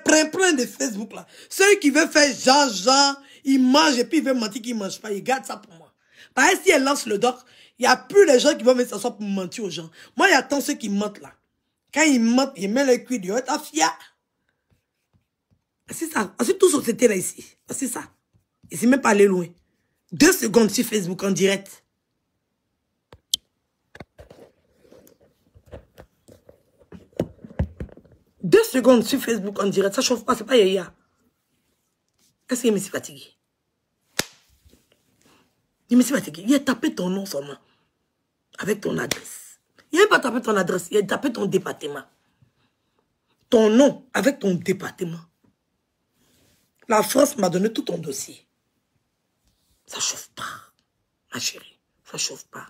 prin-prin de Facebook, là. Ceux qui veulent faire genre, ils mangent et puis ils veulent mentir qu'ils ne mangent pas. Ils gardent ça pour moi. Parce que si elle lance le doc, il n'y a plus les gens qui vont venir s'asseoir pour mentir aux gens. Moi, il y a tant ceux qui mentent, là. Quand ils mentent, ils mettent les cuits dehors. T'as fier. C'est ça. Ensuite, tout société, là, ici. C'est ça. Et c'est même pas aller loin. 2 secondes sur Facebook en direct. Deux secondes sur Facebook en direct, ça chauffe pas, c'est pas yaya. Est-ce qu'il me suis fatigué? Il me suis fatigué. Il a tapé ton nom seulement. Avec ton adresse. Il n'a pas tapé ton adresse, il a tapé ton département. Ton nom avec ton département. La France m'a donné tout ton dossier. Ça chauffe pas, ma chérie. Ça chauffe pas.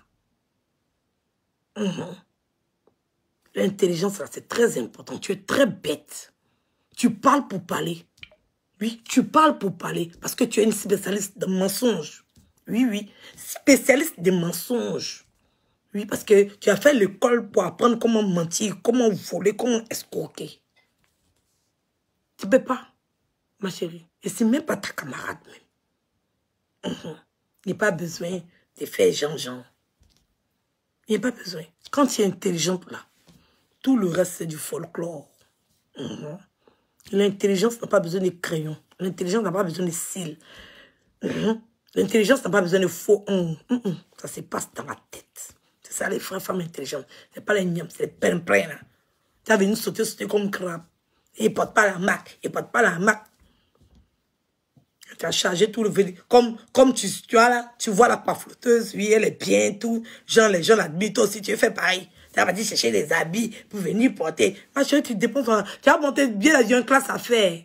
L'intelligence, là, c'est très important. Tu es très bête. Tu parles pour parler. Oui, tu parles pour parler. Parce que tu es une spécialiste de mensonges. Oui, oui. Spécialiste de mensonges. Oui, parce que tu as fait l'école pour apprendre comment mentir, comment voler, comment escroquer. Tu peux pas, ma chérie. Et c'est même pas ta camarade, même. Il n'y a pas besoin de faire Jean-Jean. Il n'y a pas besoin. Quand tu es intelligente, là, tout le reste, c'est du folklore. L'intelligence n'a pas besoin de crayons. L'intelligence n'a pas besoin de cils. L'intelligence n'a pas besoin de faux ongles. Ça se passe dans la tête. C'est ça, les frères femmes intelligentes. Ce n'est pas les niams, c'est les pin-pin, là. Tu as venu sauter comme crabe. Et il ne porte pas la marque. Il ne porte pas la marque. Tu as chargé tout le vélo. Comme tu as là, tu vois la pafloteuse, oui, elle est bien, tout. Genre, les gens l'admirent, toi aussi, tu fais pareil. Tu as parti chercher des habits pour venir porter. Ma chérie, tu dépenses, tu as monté bien dans une classe à faire.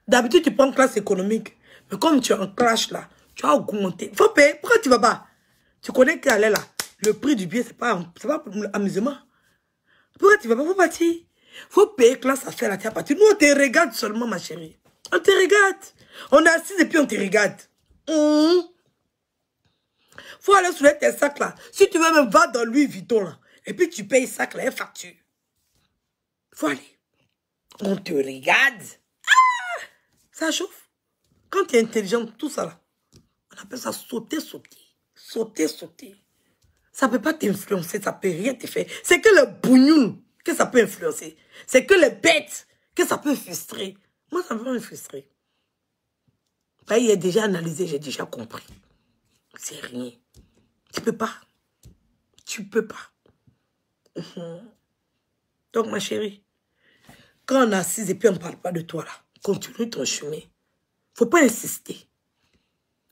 D'habitude, tu prends une classe économique. Mais comme tu es en clash là, tu as augmenté. Il faut payer. Pourquoi tu ne vas pas? Tu connais qu'elle est là. Le prix du billet, ce n'est pas pour l'amusement. Pourquoi tu ne vas pas? Faut partir. Il faut payer classe à faire là. Tu as parti. Nous, on te regarde seulement, ma chérie. On te regarde. On est assis et puis on te regarde. Faut aller sur tes sacs là. Si tu veux même va dans Louis Vuitton là. Et puis tu payes sac là et facture. Faut aller. On te regarde. Ah, ça chauffe. Quand tu es intelligente, tout ça là. On appelle ça sauter, sauter. Sauter, sauter. Ça ne peut pas t'influencer, ça ne peut rien te faire. C'est que le bougnoul que ça peut influencer. C'est que les bêtes que ça peut frustrer. Moi, ça ne peut pas me frustrer. Là, il est déjà analysé, j'ai déjà compris. C'est rien. Tu peux pas. Tu peux pas. Donc, ma chérie, quand on est assise et puis on ne parle pas de toi, là, continue ton chemin. Faut pas insister.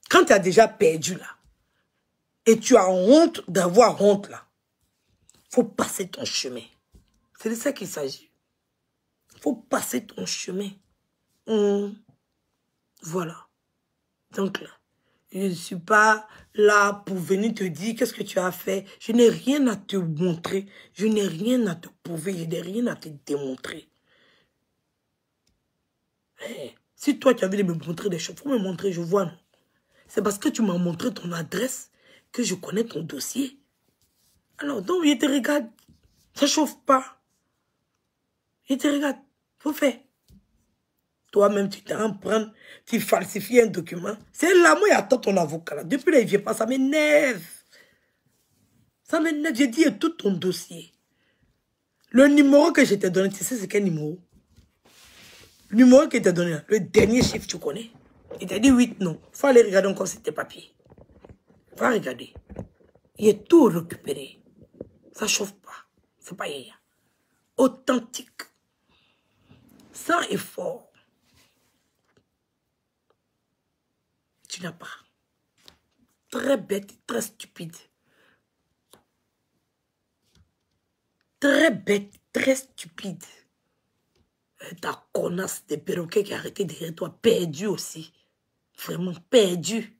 Quand tu as déjà perdu, là, et tu as honte d'avoir honte, là, faut passer ton chemin. C'est de ça qu'il s'agit. Faut passer ton chemin. Voilà. Donc là, je ne suis pas là pour venir te dire qu'est-ce que tu as fait. Je n'ai rien à te montrer. Je n'ai rien à te prouver. Je n'ai rien à te démontrer. Hey, si toi, tu as envie de me montrer des choses, il faut me montrer, je vois, non? C'est parce que tu m'as montré ton adresse que je connais ton dossier. Alors, donc, je te regarde. Ça ne chauffe pas. Je te regarde. Faut faire. Toi-même, tu t'empruntes, tu falsifies un document. C'est là, moi, j'attends ton avocat. Là. Depuis là, il ne vient pas, ça m'énerve. Ça m'énerve. J'ai dit tout ton dossier. Le numéro que je t'ai donné, tu sais c'est quel numéro? Le numéro que je t'ai donné, le dernier chiffre, tu connais? Il t'a dit 8, non. Il faut aller regarder encore sur tes papiers. Va regarder. Il est tout récupéré. Ça ne chauffe pas. C'est pas yaya. Authentique. Sans effort. Tu n'as pas. Très bête, très stupide. Très bête, très stupide. Ta connasse de perroquet qui a arrêté derrière toi, perdu aussi. Vraiment perdu.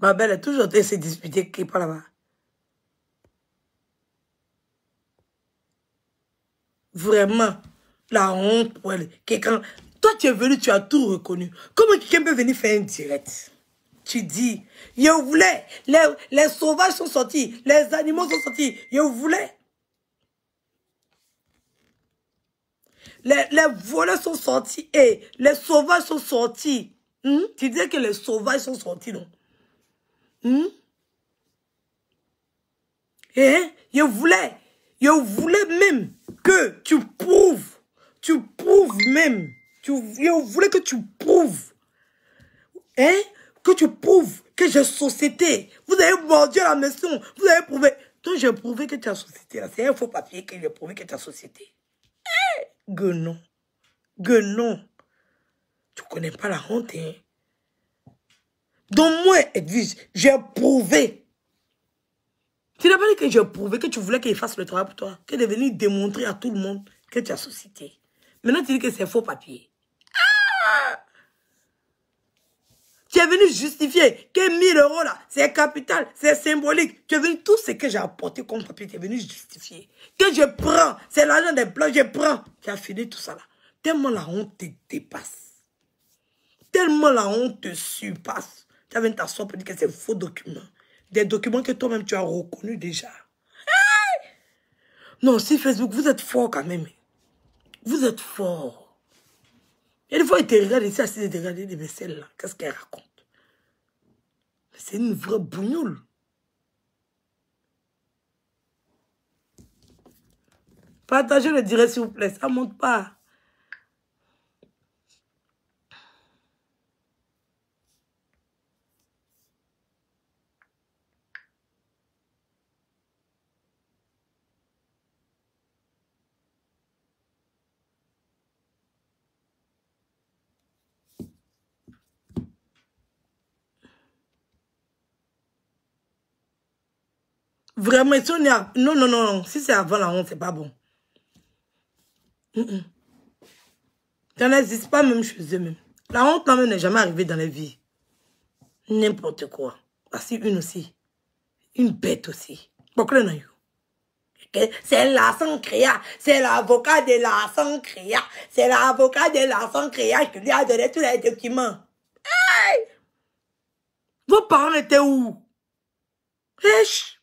Ma belle est toujours en train de se disputer qui est pas là-bas. Vraiment, la honte pour elle. Quelqu'un, toi tu es venu, tu as tout reconnu. Comment quelqu'un peut venir faire un direct? Tu dis, je voulais, les sauvages sont sortis, les animaux sont sortis, je voulais. Les voleurs sont sortis et les sauvages sont sortis. Tu disais que les sauvages sont sortis, non? Et je voulais même que tu prouves même, je voulais que tu prouves, que tu prouves que j'ai société. Vous avez mordu à la maison, vous avez prouvé. Donc j'ai prouvé que tu as société là. C'est un faux papier que j'ai prouvé que tu as société. Guenon. Guenon. Tu connais pas la honte, hein? Donc moi, Edwige, j'ai prouvé. Tu n'as pas dit que j'ai prouvé que tu voulais qu'il fasse le travail pour toi. Que de venir démontrer à tout le monde que tu as société. Maintenant, tu dis que c'est faux papier. Ah! Tu es venu justifier que 1000 € là, c'est capital, c'est symbolique. Tu es venu tout ce que j'ai apporté comme papier, tu es venu justifier. Que je prends, c'est l'argent des blancs, je prends. Tu as fini tout ça là. Tellement la honte te dépasse. Tellement la honte te surpasse. Tu as venu t'asseoir pour dire que c'est faux documents. Des documents que toi-même tu as reconnus déjà. Hey! Non, si Facebook, vous êtes fort quand même. Vous êtes fort. Et des fois, il te regarde ici, assise de regarder des vaisselles là. Qu'est-ce qu'elle raconte? C'est une vraie bougnoule. Partagez le direct, s'il vous plaît. Ça ne monte pas. Vraiment, si on est à... Non, non, non, non. Si c'est avant la honte, c'est pas bon. Ça n'existe pas même chez eux même. La honte même n'est jamais arrivée dans les vies. N'importe quoi. Voici une aussi. Une bête aussi. Pourquoi non? C'est Larson Créa. C'est l'avocat de Larson Créa. C'est l'avocat de Larson Créa qui lui a donné tous les documents. Hey! Vos parents étaient où? Wesh!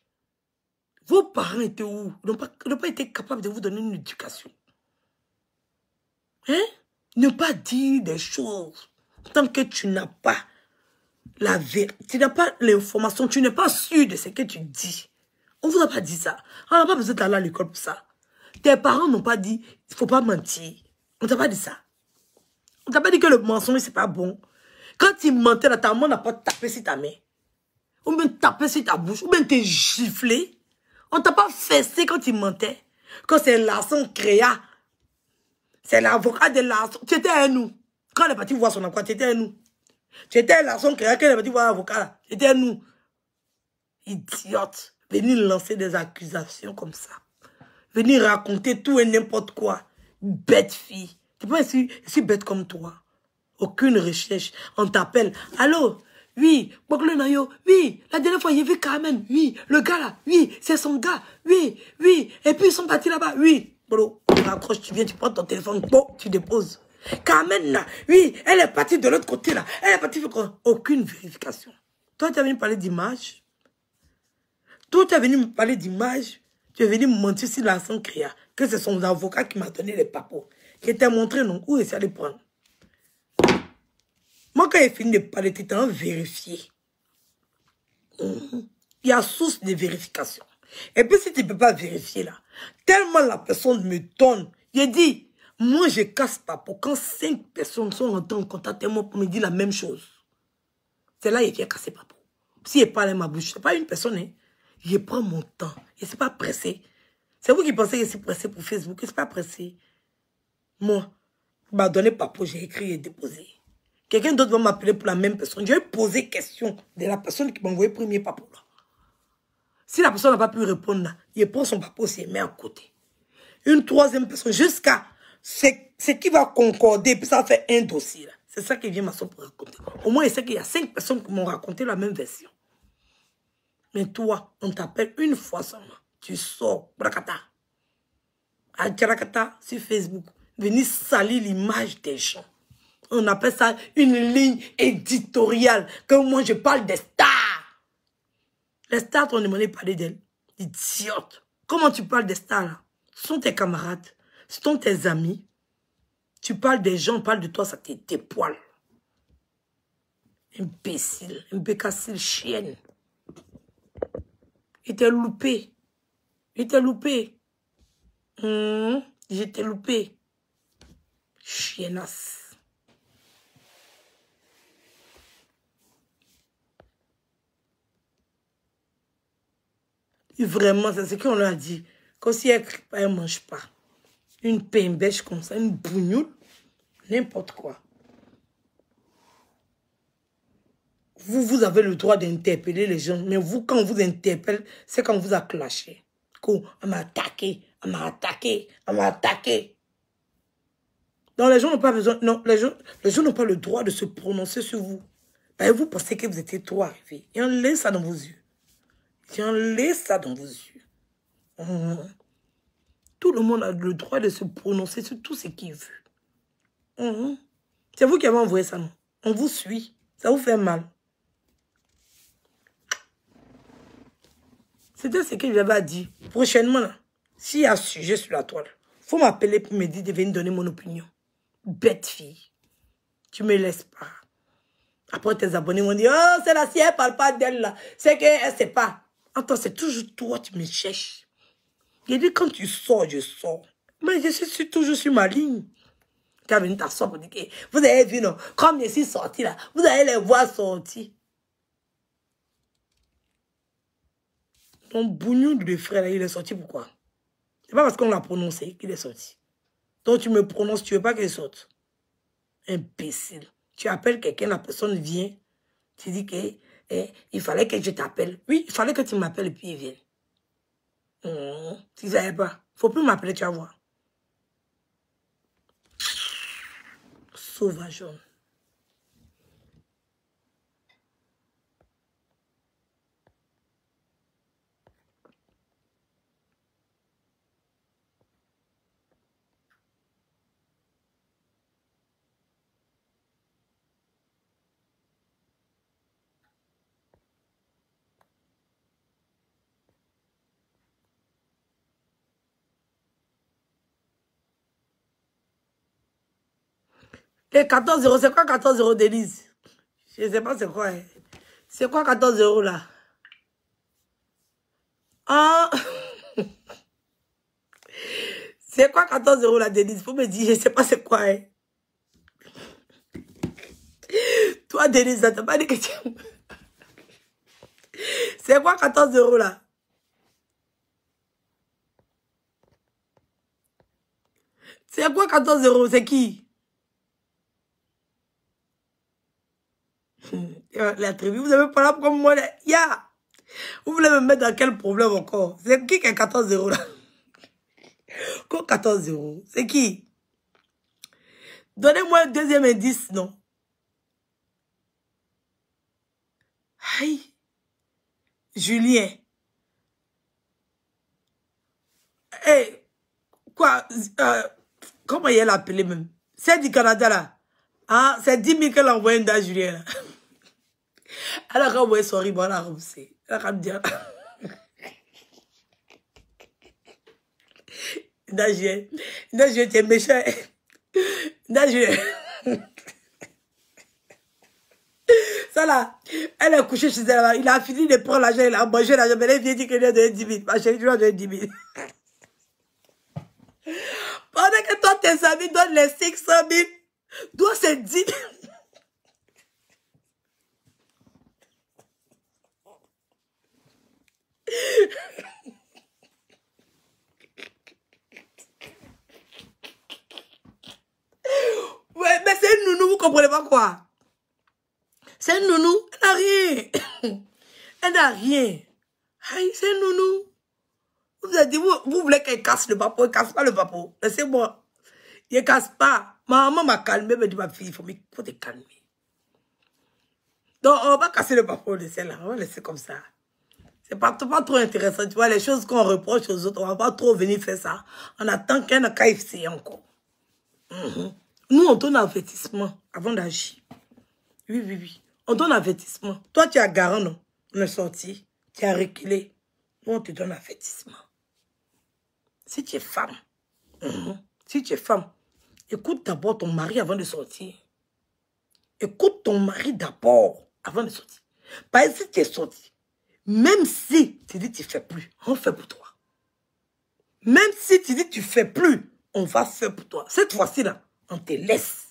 Vos parents étaient où? Ils n'ont pas été capables de vous donner une éducation. Hein? Ne pas dire des choses tant que tu n'as pas la vérité, tu n'as pas l'information, tu n'es pas sûr de ce que tu dis. On ne vous a pas dit ça. On n'a pas besoin d'aller à l'école pour ça. Tes parents n'ont pas dit, il ne faut pas mentir. On ne t'a pas dit ça. On ne t'a pas dit que le mensonge, c'est pas bon. Quand tu mentais, là, ta maman n'a pas tapé sur ta main. Ou bien tapé sur ta bouche. Ou bien t'es giflé. On ne t'a pas fessé quand tu mentais. Quand c'est Larson Créa. C'est l'avocat de Larson. Tu étais à nous. Quand elle est partie voir son avocat, tu étais à nous. Tu étais à Larson Créa. Quand elle est partie voir l'avocat, tu étais à nous. Idiote. Venir lancer des accusations comme ça. Venir raconter tout et n'importe quoi. Bête fille. Tu penses que je suis bête comme toi. Aucune recherche. On t'appelle. Allô? Oui. Bokle Nayo. Oui. La dernière fois, j'ai vu Carmen. Oui. Le gars là. Oui. C'est son gars. Oui. Oui. Et puis ils sont partis là-bas. Oui. Bro, tu raccroches, tu viens, tu prends ton téléphone. Bon, tu déposes. Carmen là. Oui. Elle est partie de l'autre côté là. Elle est partie. Aucune vérification. Toi, tu es venu parler d'image. Toi, tu es venu me parler d'image. Tu es venu me mentir sur Larson Créa. Que c'est son avocat qui m'a donné les papos. Qui t'a montré non. Où est-ce allé prendre? Moi, quand il finit de parler, tu t'en vérifié. Il y a source de vérification. Et puis, si tu ne peux pas vérifier là, tellement la personne me donne, je dis, moi, je casse pas pour quand 5 personnes sont rentrées en contact avec moi pour me dire la même chose. C'est là que je viens casser papo. Si je parle ma bouche, c'est pas une personne, hein. Je prends mon temps. Je ne suis pas pressé. C'est vous qui pensez que je suis pressé pour Facebook. Je ne suis pas pressé. Moi, il m'a donné papo, j'ai écrit et déposé. Quelqu'un d'autre va m'appeler pour la même personne. Je vais poser question de la personne qui m'a envoyé le premier papo là. Si la personne n'a pas pu répondre là, il prend son papo et il met à côté. Une troisième personne, jusqu'à ce qui va concorder, puis ça fait un dossier là. C'est ça qui vient m'asseoir pour raconter. Au moins, il sait qu'il y a 5 personnes qui m'ont raconté la même version. Mais toi, on t'appelle une fois seulement. Tu sors, brakata. À Djarakata, sur Facebook. Venir salir l'image des gens. On appelle ça une ligne éditoriale. Quand moi, je parle des stars. Les stars, t'ont demandé de parler d'elles. Idiote. Comment tu parles des stars, là? Ce sont tes camarades. Ce sont tes amis. Tu parles des gens, on parle de toi, ça tes poils. Imbécile, imbécile, chienne. Il t'a loupé. Il t'a loupé. Je t'ai loupé. Chiennasse. Et vraiment, c'est ce qu'on leur a dit. Quand si elle ne mange pas. Une pain-bêche comme ça, une bougnoule, n'importe quoi. Vous avez le droit d'interpeller les gens, mais vous, quand on vous interpelle, c'est quand on vous a clashé. On m'a attaqué, on m'a attaqué, on m'a attaqué. Donc les gens n'ont pas besoin, non, les gens n'ont pas le droit de se prononcer sur vous. Ben, vous pensez que vous étiez trop arrivé. Et on laisse ça dans vos yeux. Et on laisse ça dans vos yeux. Tout le monde a le droit de se prononcer sur tout ce qu'il veut. C'est vous qui avez envoyé ça, non? On vous suit. Ça vous fait mal. C'était ce que j'avais dit. Prochainement, s'il y a un sujet sur la toile, il faut m'appeler pour me dire de venir donner mon opinion. Bête fille. Tu me laisses pas. Après, tes abonnés vont dire, oh, c'est la sienne, elle parle pas d'elle là. C'est qu'elle sait pas. Attends, c'est toujours toi, tu me cherches. J'ai dit, quand tu sors, je sors. Mais je suis toujours sur ma ligne. Tu as venu t'asseoir pour dire que vous avez vu, non? Comme je suis sorti là, vous allez les voir sortir. Ton bougnon de frère, là, il est sorti pourquoi? C'est pas parce qu'on l'a prononcé qu'il est sorti. Donc tu me prononces, tu veux pas qu'il sorte. Imbécile. Tu appelles quelqu'un, la personne vient. Tu dis que il fallait que je t'appelle. Oui, il fallait que tu m'appelles et puis il vient. Tu ne savais pas. Faut plus m'appeler, tu vas voir. Sauvage. Les 14 €, c'est quoi 14 € d'Élise? Je ne sais pas c'est quoi. C'est quoi 14 € là? Ah! C'est quoi 14 € là, Denise? Faut me dire, je ne sais pas c'est quoi. Toi, Denise, ça t'a pas dit que tu... C'est quoi 14 € là? C'est quoi 14 €? C'est qui? La tribu, vous avez pas là comme moi. Vous voulez me mettre dans quel problème encore? C'est qui a 14 € là? Quoi 14 €? C'est qui? Donnez-moi un deuxième indice, non? Aïe. Julien. Hey, quoi? Comment il l'a appelé même? C'est du Canada là. Ah, c'est 10 000 qu'elle a envoyé dans Julien là. Elle a envoyé son riban, elle a remboursé. Elle a dit. Julien, tu es méchant. Julien. Ça là, elle est couchée chez elle. Il a fini de prendre l'argent, il a mangé l'argent. Mais elle vient dire qu'elle lui a donné 10 000. Ma chérie, tu lui as donné 10 000. Pendant que toi, tes amis donnent les 500 000, toi, c'est 10 000. Ouais, mais c'est une nounou, vous comprenez pas quoi? C'est une nounou, elle n'a rien. Elle n'a rien. Aïe, c'est une nounou. Vous avez dit, vous voulez qu'elle casse le papo, elle casse pas le papo. Laissez-moi. Il ne casse pas. Ma maman m'a calmé, mais dit, ma fille, il faut te calmer. Donc, on va pas casser le papo de celle-là. On va laisser comme ça. C'est pas trop intéressant. Tu vois, les choses qu'on reproche aux autres, on va pas trop venir faire ça. On attend qu'un KFC encore. Nous, on donne un avertissement avant d'agir. Oui, oui, oui. On donne un avertissement. Toi, tu as garant, non? On est sorti. Tu as reculé. Nous, on te donne un avertissement. Si tu es femme, si tu es femme, écoute d'abord ton mari avant de sortir. Écoute ton mari d'abord avant de sortir. Parce que si tu es sorti, même si tu dis que tu ne fais plus, on fait pour toi. Même si tu dis que tu ne fais plus, on va faire pour toi. Cette fois-ci, là, on te laisse.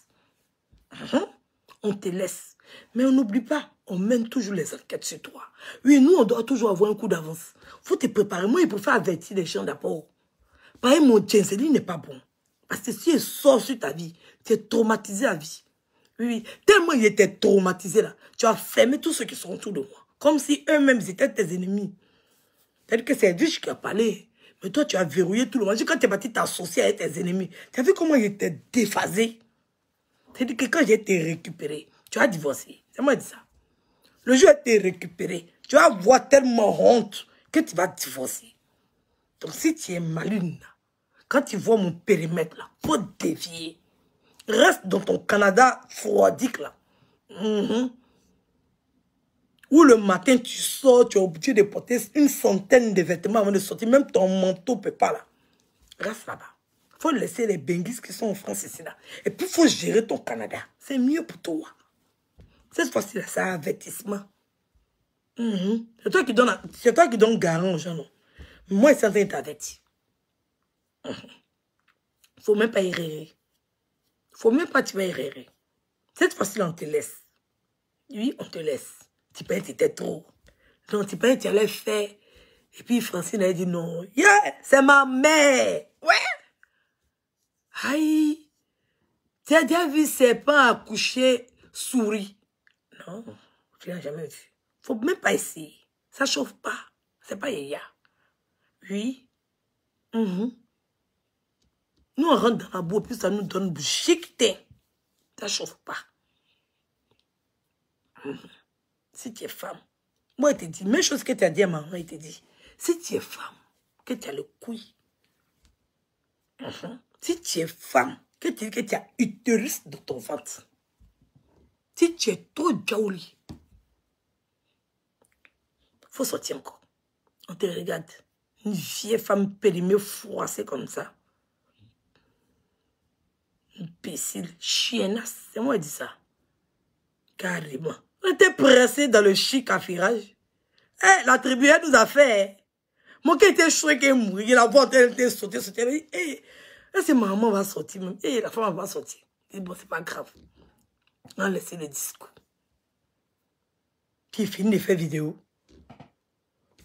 On te laisse. Mais on n'oublie pas, on mène toujours les enquêtes sur toi. Oui, nous, on doit toujours avoir un coup d'avance. Il faut te préparer. Moi, il faut faire avertir les gens d'abord. Par exemple, mon Tchenseli n'est pas bon. Parce que si il sort sur ta vie, tu es traumatisé à vie. Oui, oui. Tellement il était traumatisé là, tu as fermé tous ceux qui sont autour de moi. Comme si eux-mêmes étaient tes ennemis. C'est-à-dire que c'est Edwige qui a parlé. Mais toi, tu as verrouillé tout le monde. Quand tu es parti t'associer avec tes ennemis, tu as vu comment il était déphasé? C'est-à-dire que quand j'ai été récupéré, tu as divorcé. C'est moi qui dis ça. Le jour où tu été récupéré, tu vas avoir tellement honte que tu vas divorcer. Donc si tu es maligne, quand tu vois mon périmètre là, faut dévier. Reste dans ton Canada froidique là. Où le matin tu sors, tu es obligé de porter une centaine de vêtements avant de sortir. Même ton manteau ne peut pas là. Reste là-bas. Il faut laisser les benguis qui sont en France ici là. Et puis il faut gérer ton Canada. C'est mieux pour toi. Cette fois-ci là, c'est un avertissement. C'est toi qui donnes garant aux gens, non? Moi, c'est en train de t'avertir. Il ne faut même pas errer. Il ne faut même pas que tu vas errer. Cette fois-ci, on te laisse. Oui, on te laisse. Tu penses que c'était trop. Non, tu penses que tu allais faire. Et puis Francine a dit non. Yeah, c'est ma mère. Ouais. Aïe. Tu as déjà vu serpent accoucher souris? Non, tu n'as jamais vu. Il ne faut même pas essayer. Ça ne chauffe pas. C'est pas yaya. Oui. Nous, on rentre dans la boue, puis ça nous donne bouchiqueté. Ça ne chauffe pas. Si tu es femme, moi, je te dis, même chose que tu as dit à maman, il te dit, si tu es femme, que tu as le couille, si tu es femme, que tu dis que tu as utérus dans ton ventre, si tu es trop jaouli, il faut sortir encore. On te regarde. Une vieille femme périmée, froissée comme ça. Imbécile, chiennasse. C'est moi qui dis ça. Carrément. On était pressé dans le chic affirage. Eh, la tribu, elle nous a fait. Mon qui était chouette, qui est mort. La voix, elle était sautée. Eh, c'est maman va sortir. Eh, la femme va sortir. Et bon, c'est pas grave. On a laissé le discours. Puis il finit de faire vidéo.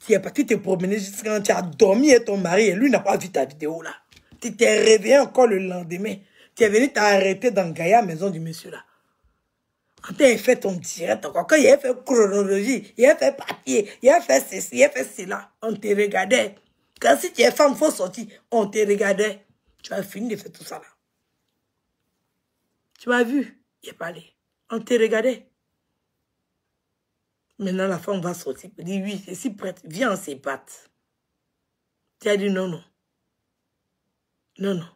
Tu es parti te promener jusqu'à quand tu as dormi et ton mari et lui n'a pas vu ta vidéo là. Tu t'es réveillé encore le lendemain. Tu es venu t'arrêter dans Gaïa, maison du monsieur là. On t'a fait ton direct encore. Quand il a fait chronologie, il a fait papier, il a fait ceci, il a fait cela. On te regardait. Quand si tu es femme, il faut sortir. On te regardait. Tu as fini de faire tout ça là. Tu m'as vu? Il a parlé. On te regardait. Maintenant, la femme va sortir. Elle dit, oui, je suis prête. Viens, on se batte. Tu as dit non, non. Non, non.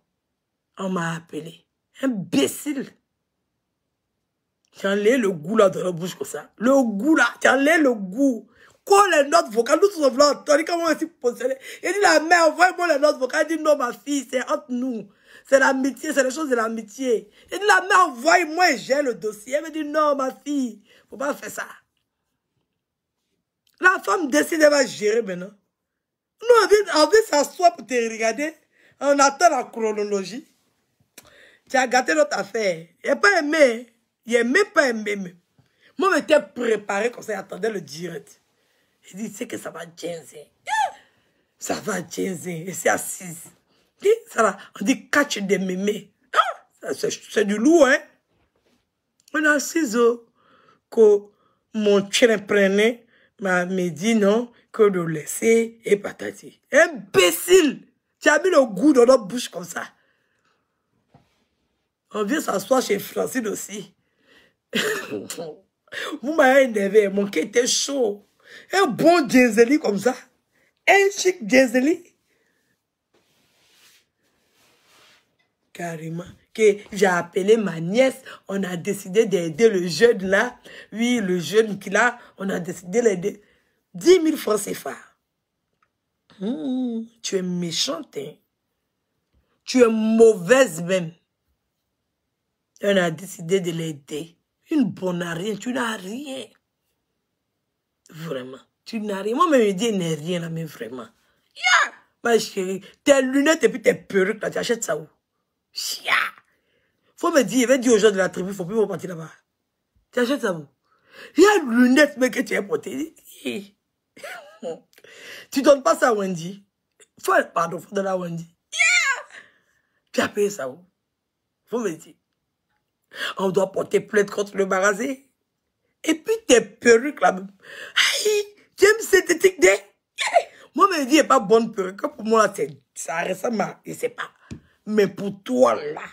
On m'a appelé. Imbécile. Tu as enlevé le goût là dans la bouche comme ça. Le goût là. Tu as enlevé le goût. Quoi les notes vocales? Nous sommes là. Tu as dit comment on s'est posé. Il dit la mère, envoie-moi les notes vocales. Elle dit non, ma fille, c'est entre nous. C'est l'amitié, c'est les choses de l'amitié. Il dit la mère, envoie-moi et j'ai le dossier. Elle me dit non, ma fille. Faut pas faire ça. La femme décide, elle va gérer maintenant. Nous, on veut s'asseoir pour te regarder. On attend la chronologie. Tu as gâté notre affaire. Il n'a pas aimé. Il n'a même pas aimé. Moi, je m'étais préparé comme ça, j'attendais le direct. Il dit, c'est que ça va ginzer. Ça va ginzer. Et c'est assise. Ça va. On dit, catch des mémés. C'est du lourd, hein. On est assise, que mon chien prenait. Me dit non, que de laisser et patati. Imbécile! Tu as mis le goût dans notre bouche comme ça. On vient s'asseoir chez Francine aussi. Vous m'avez énervé, mon cœur était chaud. Un bon Jenzeli comme ça. Un chic Jenzeli. Carrément. Que j'ai appelé ma nièce. On a décidé d'aider le jeune là. Oui, le jeune qui là. On a décidé d'aider. 10 000 francs CFA. Tu es méchante, hein. Tu es mauvaise même. On a décidé de l'aider. Une bonne à rien. Tu n'as rien. Vraiment. Tu n'as rien. Moi, même, je dis, n'est rien là, mais vraiment. Yeah! Ma chérie, tes lunettes et puis tes perruques là, tu achètes ça où? Chia! Faut me dire, il va dire aux gens de la tribu, faut plus partir là-bas. Tu achètes ça où? Il y a une lunette, mais que tu as portée. Tu donnes pas ça à Wendy. Pardon, faut donner à Wendy. Yeah! Tu as payé ça où? Faut me dire. On doit porter plainte contre le magasin. Et puis tes perruques là. Aïe, tu aimes cette éthique de... Moi, je me dis, il n'y a pas bonne perruque. Pour moi, ça ressemble à... Je ne sais pas. Mais pour toi là.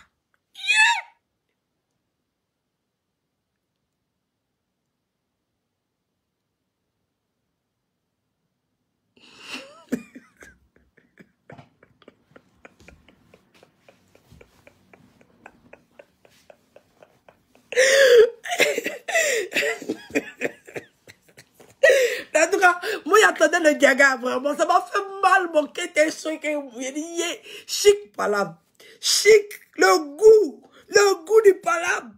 En tout cas, moi, j'attendais le gaga, vraiment. Ça m'a fait mal, mon cœur était chaud. Chic palabre. Chic, le goût du palabre.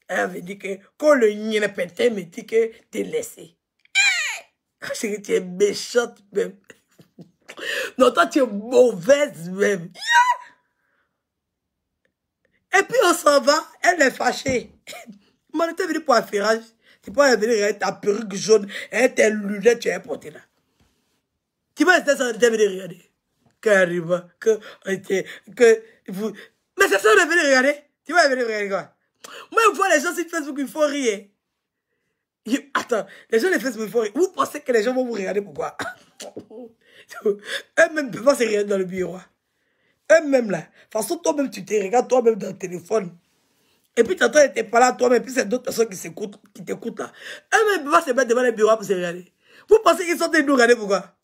Elle avait dit que quand le nien pété, me dit que t'es laissé. Chérie, tu es méchante même. Non, toi, tu es mauvaise même. Et puis, on s'en va. Elle est fâchée. Moi, on était venu pour un ferrage. Tu peux venir avec ta perruque jaune et tes lunettes, tu as porté là. Tu vas rester sans venir regarder. Carrément. Que vous... Mais c'est ça, on est venu regarder. Tu vas venir regarder quoi? Moi, je vois les gens sur Facebook, ils font rire. Attends, les gens sur Facebook, ils font rire. Vous pensez que les gens vont vous regarder pourquoi? Eux-mêmes ne peuvent pas se regarder dans le bureau. Eux-mêmes là. De toute façon, toi-même, tu te regardes toi-même dans le téléphone. Et puis, tu entends, tu n'es pas là toi-même. Et puis, c'est d'autres personnes qui t'écoutent là. Eux-mêmes ne peuvent pas se mettre devant le bureau pour se regarder. Vous pensez qu'ils sont en train de nous regarder pourquoi?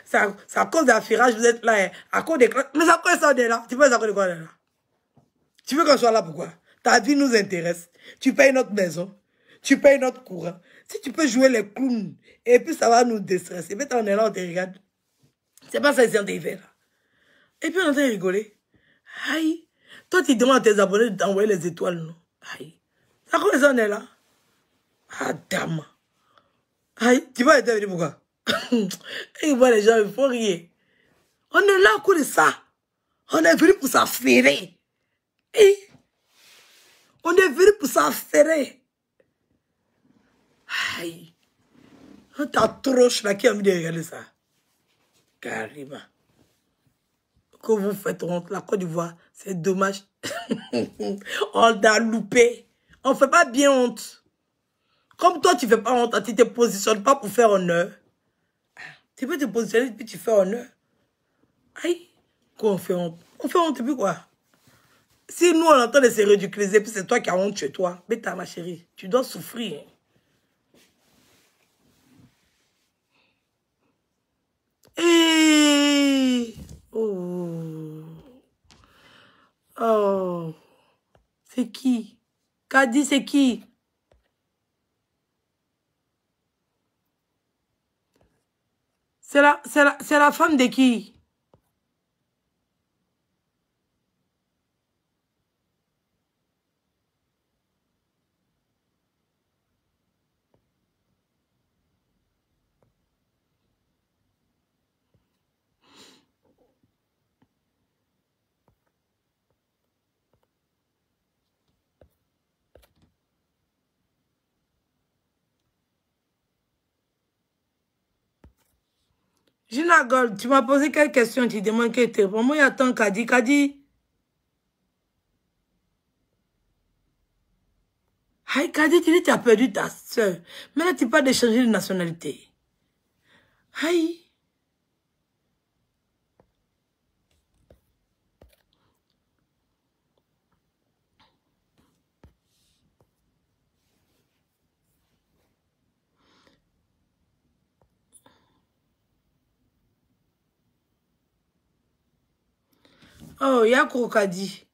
C'est à cause de l'affirage, vous êtes là. À cause des classes. Mais c'est à cause de ça, on est là. Tu veux à cause de quoi on est là? Tu veux qu'on soit là pourquoi? Ta vie nous intéresse. Tu payes notre maison. Tu payes notre courant. Si tu peux jouer les clowns, et puis ça va nous déstresser. Mais on est là, on te regarde. C'est pas ça ici, on te fait là. Et puis on est en train de rigoler. Aïe. Toi, tu demandes à tes abonnés d'envoyer les étoiles, non? Aïe. C'est à cause de ça, on est là. Ah, dame. Aïe. Tu vas être venu pourquoi? Et voit les gens, il faut rire. On est là à cause de ça. On est venu pour s'affairer. Et on est venu pour s'affairer. Aïe. On t'a trop là qui a envie de regarder ça. Carrément. Que vous faites honte, la Côte d'Ivoire, c'est dommage. On t'a loupé. On ne fait pas bien honte. Comme toi, tu ne fais pas honte, tu ne te positionnes pas pour faire honneur. Tu peux te positionner et puis tu fais honneur. Aïe. Quoi, on fait honte? On fait honte et puis quoi? Si nous, on entend de se ridiculiser, puis c'est toi qui as honte chez toi, mais t'as ma chérie, tu dois souffrir. Et... Oh. Oh. C'est qui? Kadi, c'est qui? C'est la femme de qui? Gina Gold, tu m'as posé quelques questions, tu demandes qu'elle te répond. Moi, j'attends Kadi. Kadi. Aïe, Kadi, tu dis que tu as perdu ta soeur. Maintenant, tu parles de changer de nationalité. Aïe. Oh, il y a Crocadie.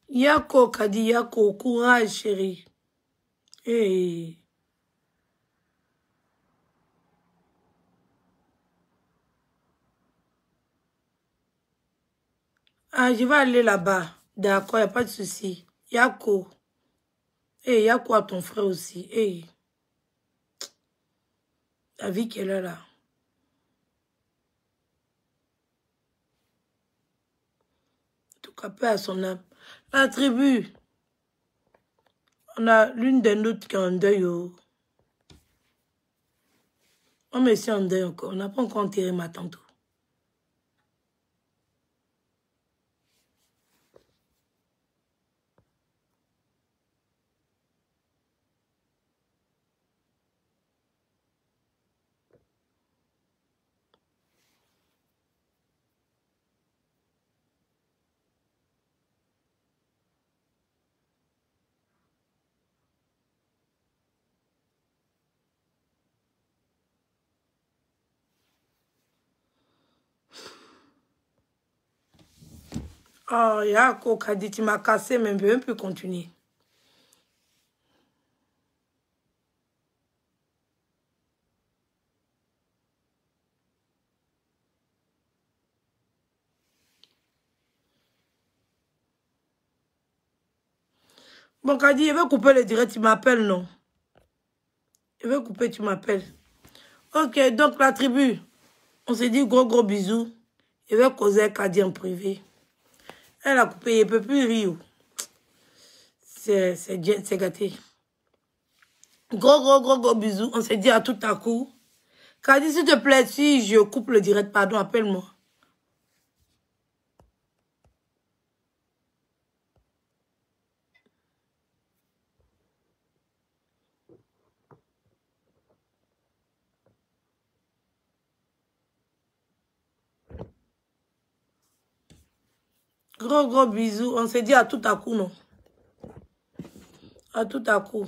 Yako Kadi, Yako, courage chérie. Hey. Ah, je vais aller là-bas. D'accord, il n'y a pas de souci. Yako. Hey, Yako à ton frère aussi. Hey. La vie qu'elle a là. En tout cas, paix à son âme. La tribu. On a l'une des nôtres qui est en deuil. Oh. On me suis en deuil encore. On n'a pas encore enterré ma tante. Oh, Yako Kadi, tu m'as cassé, mais je ne peux même plus continuer. Bon, Kadi, je vais couper le direct, tu m'appelles, non? Je vais couper, tu m'appelles. Ok, donc la tribu, on s'est dit gros bisous. Je vais causer avec Kadi en privé. Elle a coupé, elle ne peut plus rire. C'est gâté. Gros bisous. On s'est dit à tout à coup. Kadi, s'il te plaît, si je coupe le direct, pardon, appelle-moi. Gros bisous. On s'est dit à tout à coup, non? À tout à coup.